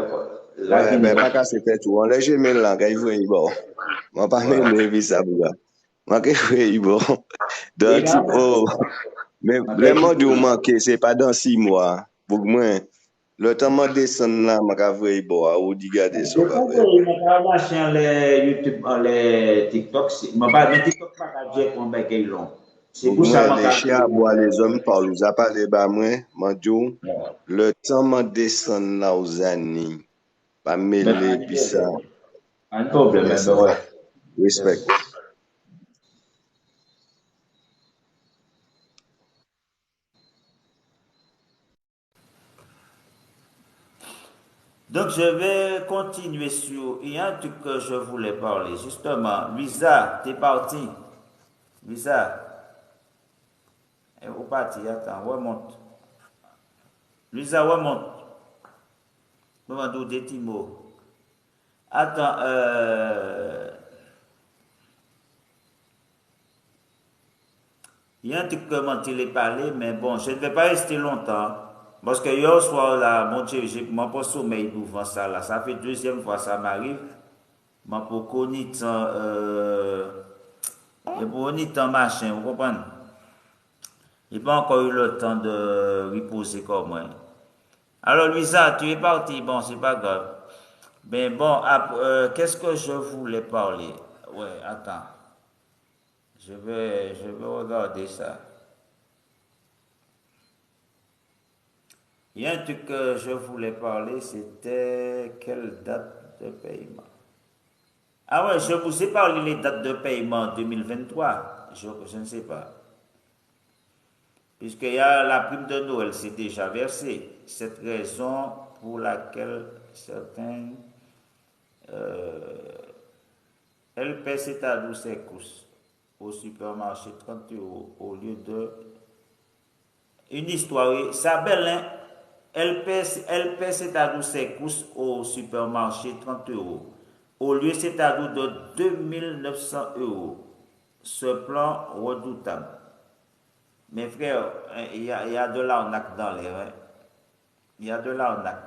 Ouais, ben, pas qu'à se faire tout. On les Gmail là, quand il faut y bon. Moi, pas même les ça, bouga. Moi, qu'il faut y bon. Donc, oh. Mais vraiment, de manquer, c'est pas dans 6 mois. Pour moi, le temps de descendre là, je vais voir ou de garder ça. Je pense que je vais marcher les YouTube, les TikTok. Je ne vais pas TikTok, pas dire qu'on va gagner long. C'est pour ça que les chiens à boire, les hommes parlent. Vous avez parlé de moi, Mandio. Le temps de descendre là aux années, pas mêler, puis ça. Un problème, ouais. Respect. Donc, je vais continuer sur. Il y a un truc que je voulais parler, justement. Luisa, t'es parti. Luisa. Et où parti? Attends, remonte. Luisa, remonte. Demande des petits mots. Attends, il y a un truc que je t'ai parlé, mais bon, je ne vais pas rester longtemps. Parce que hier soir, là, mon Dieu, j'ai pas sommeil devant ça, là. Ça fait deuxième fois ça m'arrive. Je pas connaître, machin, vous comprenez? Il n'a pas encore eu le temps de reposer comme moi. Alors, Luisa, tu es parti. Bon, c'est pas grave. Mais bon, qu'est-ce que je voulais parler? Ouais, attends. Je vais regarder ça. Il y a un truc que je voulais parler, c'était quelle date de paiement? Ah ouais, je vous ai parlé les dates de paiement 2023. Je ne sais pas. Puisqu'il y a la prime de Noël, c'est déjà versé. Cette raison pour laquelle certains elle paie ses tadoux ses courses au supermarché 30 € au lieu de une histoire. Ça belle, hein? elle paie c'est-à-dire ses courses au supermarché 30 euros. Au lieu c'est-à-dire de 2 900 euros. Ce plan redoutable. Mes frères, il y a de l'arnaque dans l'air. Hein. Il y a de l'arnaque.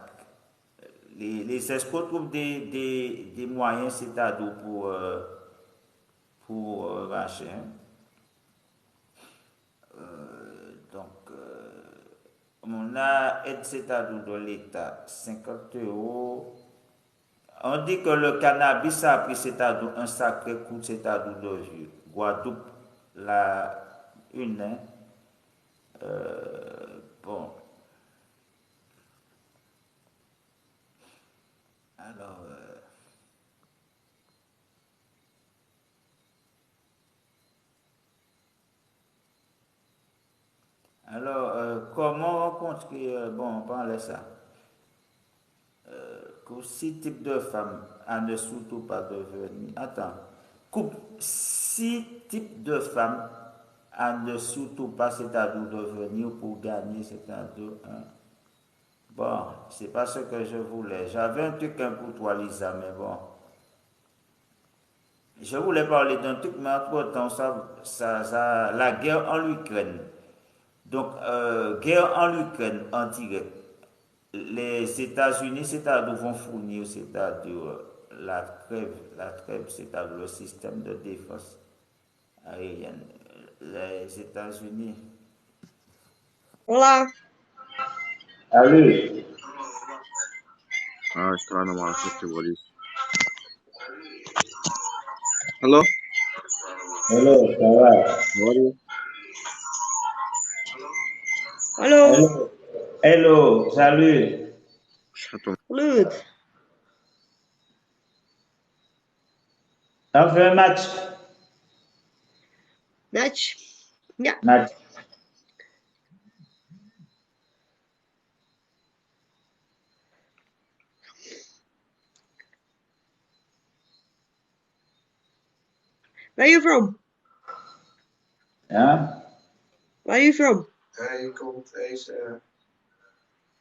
Les escrocs trouvent des moyens, c'est-à-dire pour racheter. Hein. Donc, on a aide, c'est-à-dire de l'État, 50 euros. On dit que le cannabis a pris, c'est-à-dire un sacré coup, c'est-à-dire de vue. Guadeloupe, la une. Hein. Bon, alors, comment rencontrer, bon, on parle ça, que 6 types de femmes à ne surtout pas devenir, attends, couple, 6 types de femmes à ne surtout pas, c'est-à-dire devenir pour gagner, c'est-à-dire, hein. Bon, c'est pas ce que je voulais. J'avais un truc hein, pour toi, Lisa, mais bon. Je voulais parler d'un truc, mais entre-temps, la guerre en Ukraine. Donc, guerre en Ukraine en direct. Les États-Unis, c'est-à-dire, vont fournir, c'est-à-dire, la trêve, c'est-à-dire le système de défense aérienne. Les États-Unis. Olá, Allez, Ah, estava numa festival isso. Hello? hello, ça va? How are you? hallo, Hello, hello, salut. Chato. Lude. On fait un match. Match. Ja, Match. where are you from? Hein? Where are you from? Hij komt eens,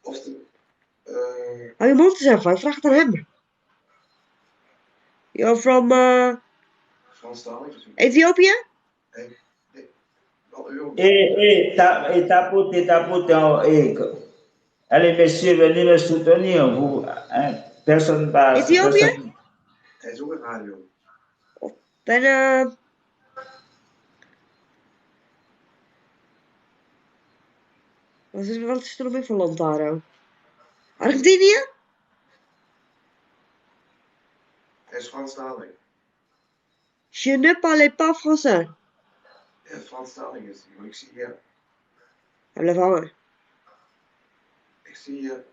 of de, Hou je mond eens even, ik vraag het aan hem. You're from Franstalig is Ethiopië? wel euro. Allez, messieurs, venez me soutenir. Vous, hein, personne passe. Ethiopië? Personne... Hij is ook een radio. Ben, wat is er nog meer voor land daar? Argentinië? Hij is Franstalig. Je ne parle pas français. Ja, Franstalig is hij, maar ik zie hier, Hij blijft hangen. ik zie hier,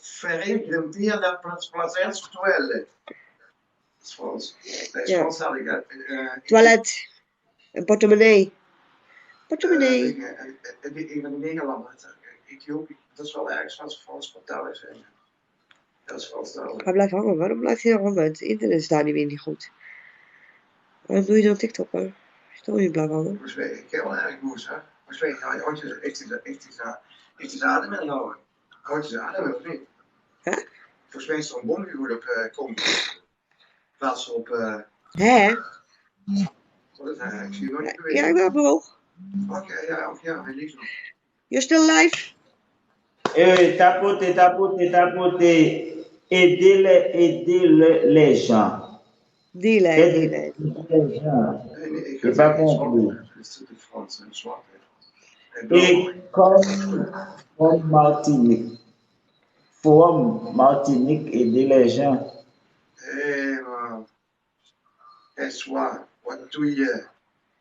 Ferry la Plaisance Actuelle. Dat is Frans. Hij is Ja. Franstalig. Toilet. Een portemonnee. Portemonnee. Een van de Nederlanden, Ethiopië, dat is wel ergens wat Frans vertaal is. Dat is Franstalig. Hij blijft hangen. Waarom blijft hij hangen? Het internet is daar niet weer niet goed. Waarom doe je dan TikTok? Hè? Is toch niet blijven hangen? Ik heb wel erg moes, hè. Maar weet je, heeft hij zijn adem in houden? Houdt hij zijn adem in of niet? Hè? Volgens mij is er een bomgevoel op komt. In plaats van op, Hè? wat is hij? Ik zie je nog niet Ja, bewegen. ik ben omhoog. Oké, ja, hij liegt nog. You're still live? Tapotez. Aidez les gens. Dealen. Aidez les gens. Nee, ik J'ai ga pas het niet compris. zwart. Het zit in Frans en zwart. En blauw. Et comme Martinique. Forum Martinique, aider les gens. Hé, man. En zwart. Wat doe je?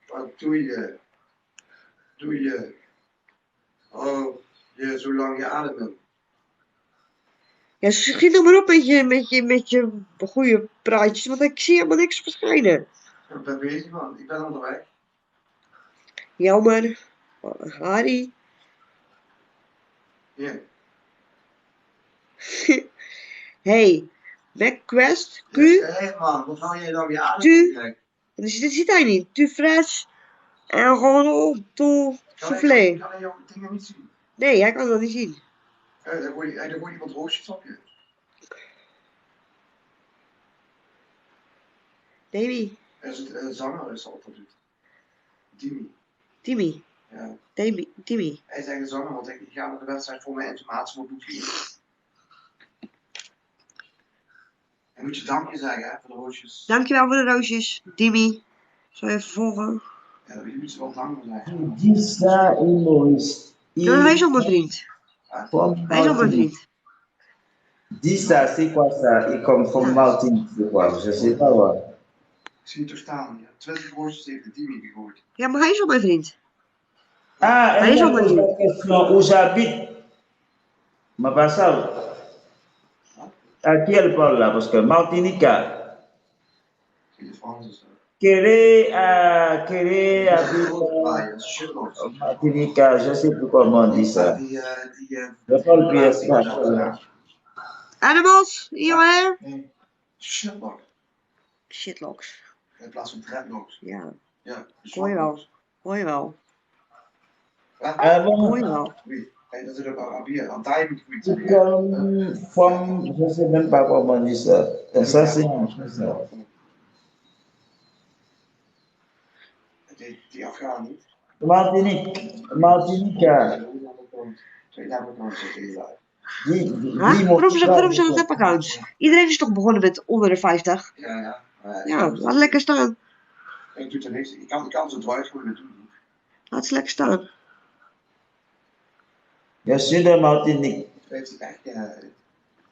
Wat doe je? Doe je? Oh, je zo lang je ademen. Ja, schiet er maar op met je goede praatjes, want ik zie helemaal niks verschijnen. Ik ben bezig, man. Ik ben onderweg. Jammer. Harry. Ja. Hey, MacQuest, Q. Hé, man. Wat hou jij nou je adem? Tu. Dit ziet hij niet. Tu fraîche en Ronald ton soufflé. Kan hij jouw dingen niet zien? Nee, hij kan dat niet zien. Dan gooi je iemand roosjes, snap je? Davy. Dat is een zanger, is altijd doet. Timmy. Ja. Timmy. Hij is eigenlijk een zanger, want ik ga naar de wedstrijd voor mijn informatieboek vliegen. En moet je dankje zeggen, hè, voor de roosjes. Dankjewel voor de roosjes, Timmy. Zal je even volgen? Ja, je moet ze wel dankbaar zeggen. Disa e Maurice. Ja, hij is al mijn vriend. Hij is al mijn vriend. Disa, c'est quoi ça? Et comme from Martinique, c'est quoi? Je sais pas, ouais. Ik zie het toch staan, ja. 20 roosjes heeft de Timmy gegooid. Ja, maar hij is al mijn vriend. Ah, Hij is al mijn vriend. la question où j'habite. Mais pas ça. À qui elle parle là? Parce que Martinique, Kéré habite Martinique, je sais plus comment on dit ça. Je parle plus espagnol. Animals, hier. Nee, shitlocks. Shitlocks. In plaats van dreadlocks. Ja, Ja. hoor je wel. Hoor je wel. Ah bon? Hoor je wel. Oui. En dat is ook Arabier. Aan tijd moet goed C'est comme, je sais même pas comment on dit ça. Ça c'est ça. Die Afghaan niet. Martinique. Waarom zijn dat accounts? Iedereen is toch begonnen met onder de 50? Ja. Ja, laat lekker staan. Ik doe er niks. Ik kan zo dwars gewoon doen. Laat ze lekker staan. Je suis de Martinique. Weet je echt,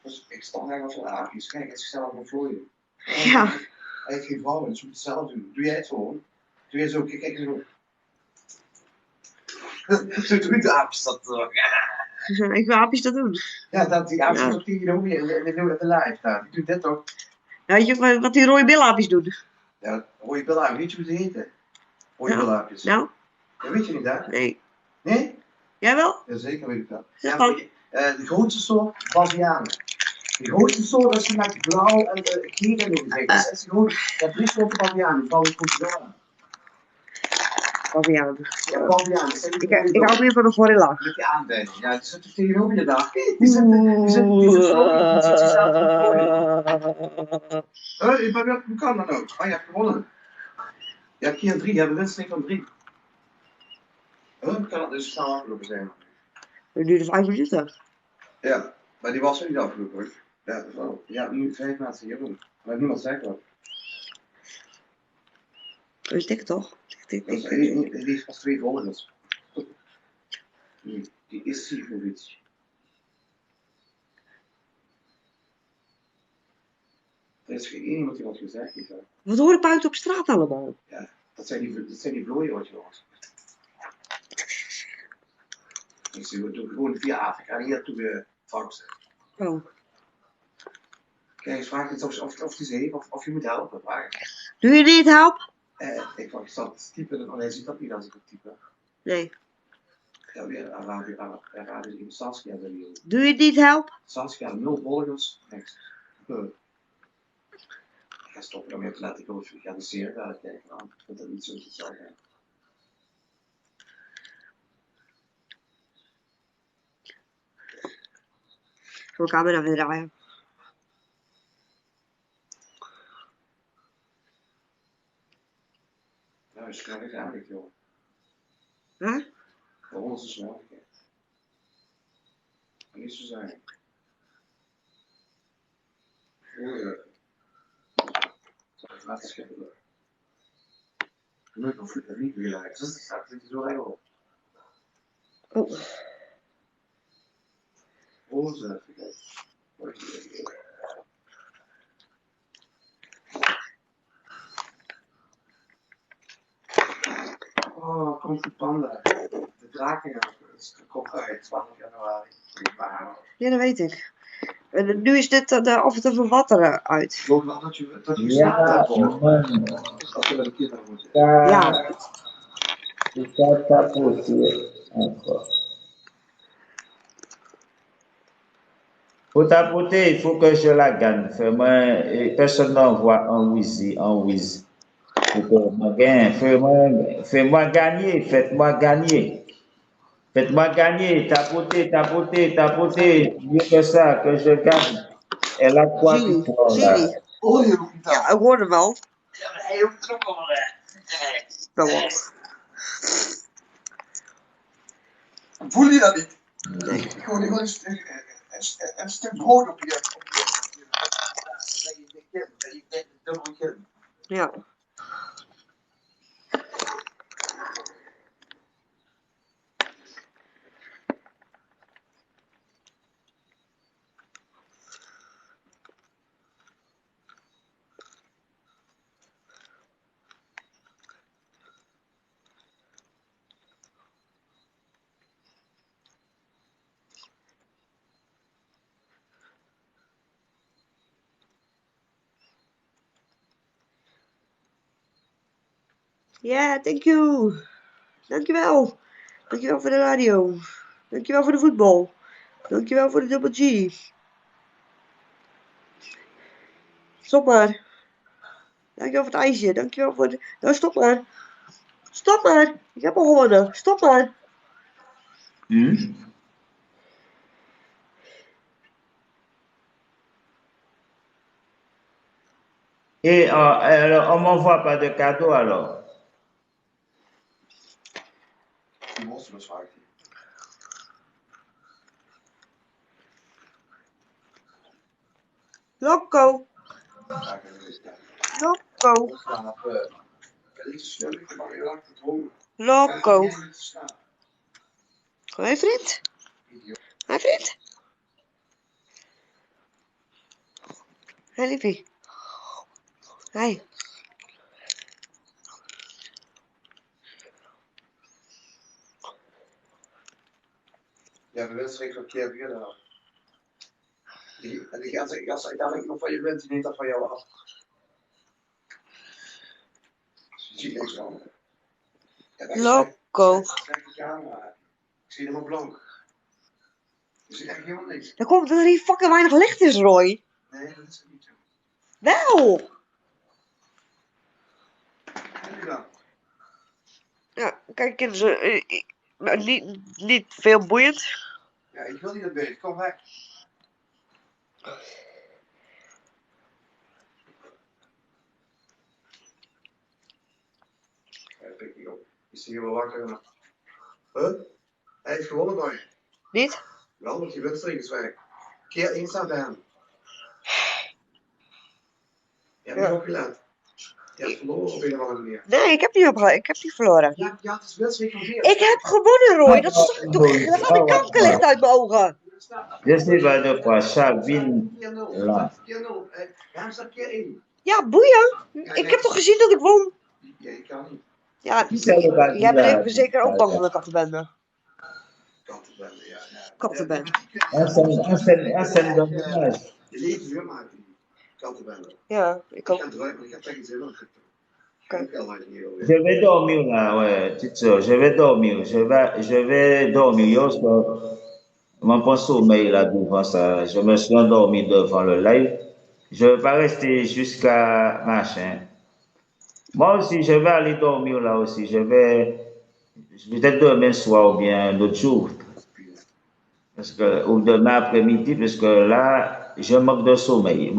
dus ik sta eigenlijk als een aapjes. Kijk, het is zichzelf aan vlooien. Ja. Hij heeft geen vrouw, dus moet het zelf doen. Doe jij het gewoon? Doe jij zo, kijk zo. Zo doe de aapjes dat. Ik wil aapjes dat doen. Ja, dat die aapjes op die hoek in de live daar. Die doet dit toch? Ja, weet je wat die rode billaapjes doen? Ja, rode billaapjes. Weet je hoe ze heten? Rode billaapjes. Nou? Dat weet je niet, hè? Nee. Nee? Jij wel? Jazeker weet ik dat. Zeg Ja, de grootste soort Bavianen. De grootste soort is met blauw en geel in de gezicht. Dat is gewoon, dat 3 soorten Bavianen. Die vallen goed aan. Bavianen. Ja, Bavianen. Ik hou meer van de gorilla. Met die aanwijzing. Ja, die zitten tegenover je daar. Die zitten vrolijk. Die zitten zichzelf voor je. Hoe kan dat nou? Oh, je hebt gewonnen. Je hebt keer 3. Je hebt een winst van 3. Hoe kan dat dus snel afgelopen zijn? Het duurde 5 minuten. Ja, maar die was er niet afgelopen hoor. Ja, dat is wel. Ja, nu 5 mensen hier doen. Maar niemand zegt wat. Dat is dik toch? Die heeft pas 2 volgers. Die is Sifovic. Er is geen iemand die wat gezegd heeft. Wat hoor ik buiten op straat allemaal? Ja, dat zijn die vlooien wat je hoort. Ik zie we gewoon via Afrika hier toe de vangsten. Oh. Kijk eens, vraag eens of die zee of je moet helpen. Doe je niet helpen? Ik zat te typen, want hij ziet dat niet als ik het typen. Nee. Ja, weer Arabisch Saskia. Doe je niet helpen? Saskia, 0 volgers, niks. Ik ga stoppen om je te laten organiseerd uit kijken. Ik vind dat niet zo te zeggen. Voor camera weer draaien. Nou, is snel eigenlijk, joh. Huh? De onze snelheid. Dat niet zo zijn. Laten schippen. Je moet nog voeten niet weer lijken. Dat staat er zo heel op. Oh. Roze, even oh, komt de panda. De draken komt uit 12 januari. Ja, dat weet ik. Nu is dit af en toe van water uit. Ik geloof wel dat je Ja, dat je wel een keer naar moet. Ja. C'est ça possible encore. Pour tapoter, il faut que je la gagne. Personne n'envoie un Wizy, Fais-moi gagner, faites-moi gagner. Faites-moi gagner, tapotez, tapotez, tapotez. Mieux que ça, que je gagne. Elle a trois Zie victoires je là. die? Oh, je roept het Ja, ik hoor hem wel. Ja, maar hij roept het ook al. Wel wel. Voel je dat niet? Nee. Gewoon een stuk brood op je. Dubbel kin. Ja. Ja, thank you. Dankjewel. Dankjewel voor de radio. Dankjewel voor de voetbal. Dankjewel voor de Double G. Stop maar. Dankjewel voor het ijsje. Dankjewel voor de... Nou, stop maar. Stop maar. Ik heb al gewonnen. Stop maar. Et alors, on m'envoie pas de cadeau alors. Die worstelen zwaar. Loco. Loco. Loco. Hoi vriend. Hoi vriend. Hoi liefie. Hoi. Ja, de wedstrijd van keer weer dan. Die gast uiteindelijk nog van je bent, die neemt dat van jou af. Je ziet niks van. Loco. Kijk de camera. Ik zie helemaal blank. Je ziet echt helemaal niks. Dat komt omdat er hier fucking weinig licht is, Roy. Nee, dat is niet zo. Wel. Kijk je dan? Ja, kijk eens. Maar niet veel boeiend. Ja, ik wil niet dat beest. Kom weg. Ja, dat pik niet op. Is hij hier wel wakker? Huh? Hij heeft gewonnen, boy. Niet? Wel, want je wedstrijd is weg. Keer 1 staat bij hem. Je hebt hem opgelaten. Je hebt verloren op een of andere manier. Nee, ik heb niet verloren. Ja, het is wedstrijd van weer. Ik heb gewonnen, Roy. Dat is toch... Dat gaat de kankerlicht uit mijn ogen. Je sais pas de quoi, Chavin Keer 0. là. Keer 0. Hij staat keer 1. Ja, boeien. Ik heb toch gezien dat ik won? Ja, je kan niet. Ja, Qui c'est le gars qui jij l'a- bent zeker ook bang van de kattenbende. Kattenbende, ja. Kattenbende. Un scène dommage. Je leven weer maken. Kattenbende. Ja, ik Ik ook. ga eruit, maar ik heb tegen zin om te doen. Je vais dormir là, ouais, tu sais, je vais dormir. Je vais dormir. Yo, mon point sommeil là devant ça. Je me suis endormi devant le live. Je ne vais pas rester jusqu'à machin. Moi aussi, je vais aller dormir là aussi. Je vais peut-être demain soir ou bien un autre jour. Parce que, ou demain après-midi, parce que là, je manque de sommeil.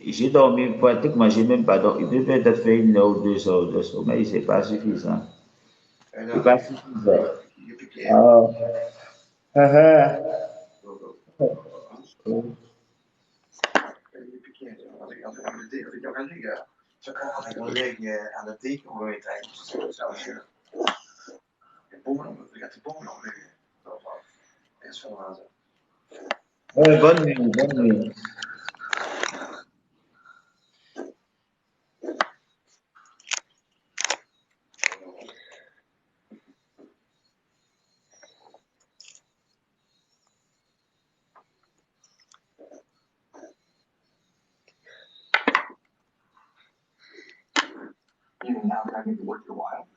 J'ai dormi pratiquement, j'ai même pas dormi. J'ai peut-être fait 1 heure ou 2 heures de sommeil, c'est pas suffisant. C'est pas suffisant. Alors, Dan leg je aan de teken om weer tijd. Bovenop, dan gaat hij bovenop liggen. Dat is veel water. bonne nuit, bonne nuit. Even now, can I make it worth your while?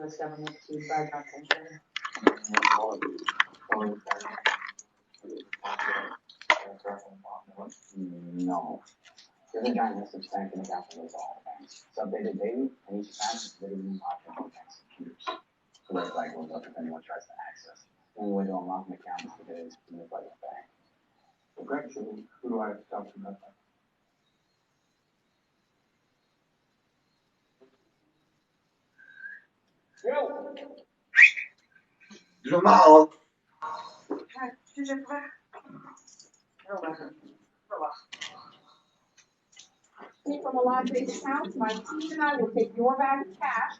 Let's have a next to buy content. No. The other guy has substantial capital is all banks. It's updated daily, and each bank is literally marked on banks' computers. The red flag goes up if anyone tries to access. The only way to unlock an account is to get it submitted by the bank. So Greg, so who do I have to talk to about that? Normaal. From a live bank account, my team and I will take your bag of cash.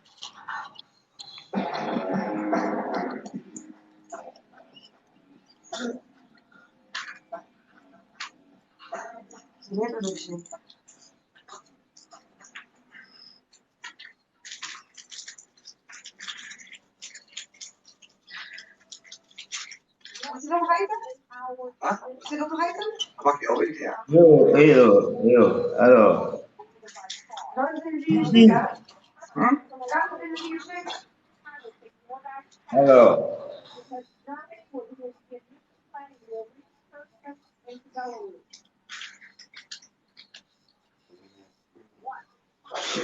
Is it alright? Is it alright? Mag je alweer, ja. Yo, alors, alors,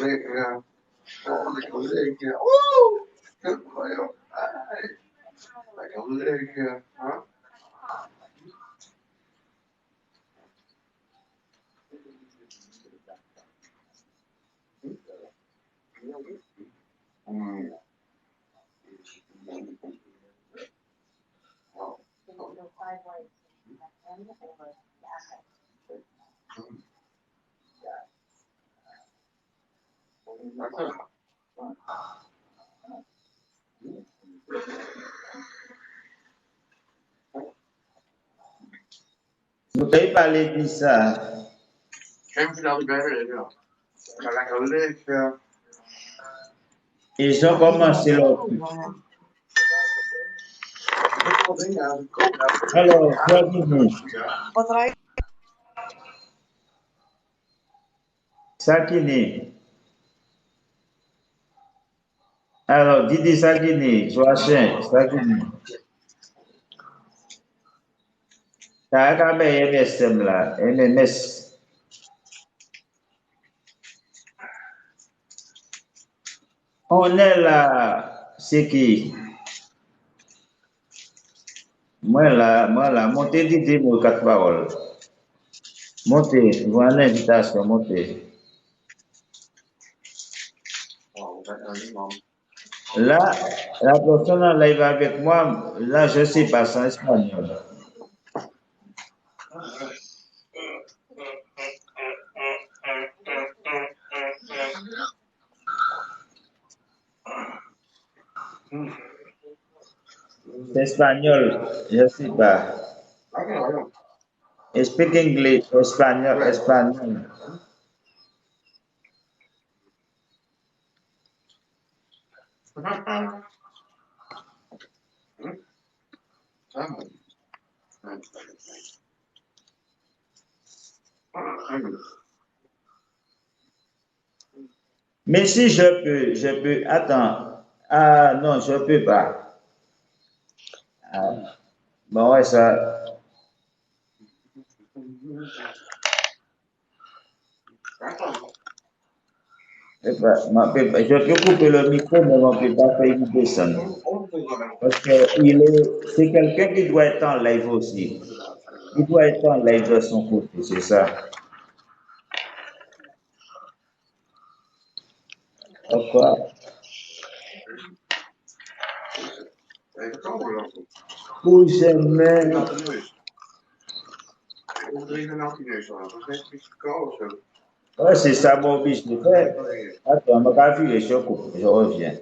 Lekker. Oh, lekker lekker. Oeh. Lekker lekker. Huh? vous avez parlé de ça. Geen vertelde beter, ja. Lekker lekker. Ils ont commencé leur... Alors, Batterij. Sakini. Alors, Didi Sakini, Joachim, Sakini. T'as regardé MSM là, MMS. On est là, c'est qui? Moi là, montez Didi pour 4 paroles. Montez, voilà l'invitation, montez. Là, la personne en live avec moi, là, je sais pas, c'est en espagnol. C'est espagnol, je sais pas. Speak English, espagnol. Mais si je peux, attends. Ah non, je peux pas. Ah, bon, ouais, ça. Je peux couper le micro, mais on ne peut pas faire une descendre. Parce que c'est quelqu'un qui doit être en live aussi. Il doit être en live de son côté, c'est ça. Pourquoi? Pour jamais. Ouais, c'est ça mon but de faire. Attends, je vais virer, je reviens.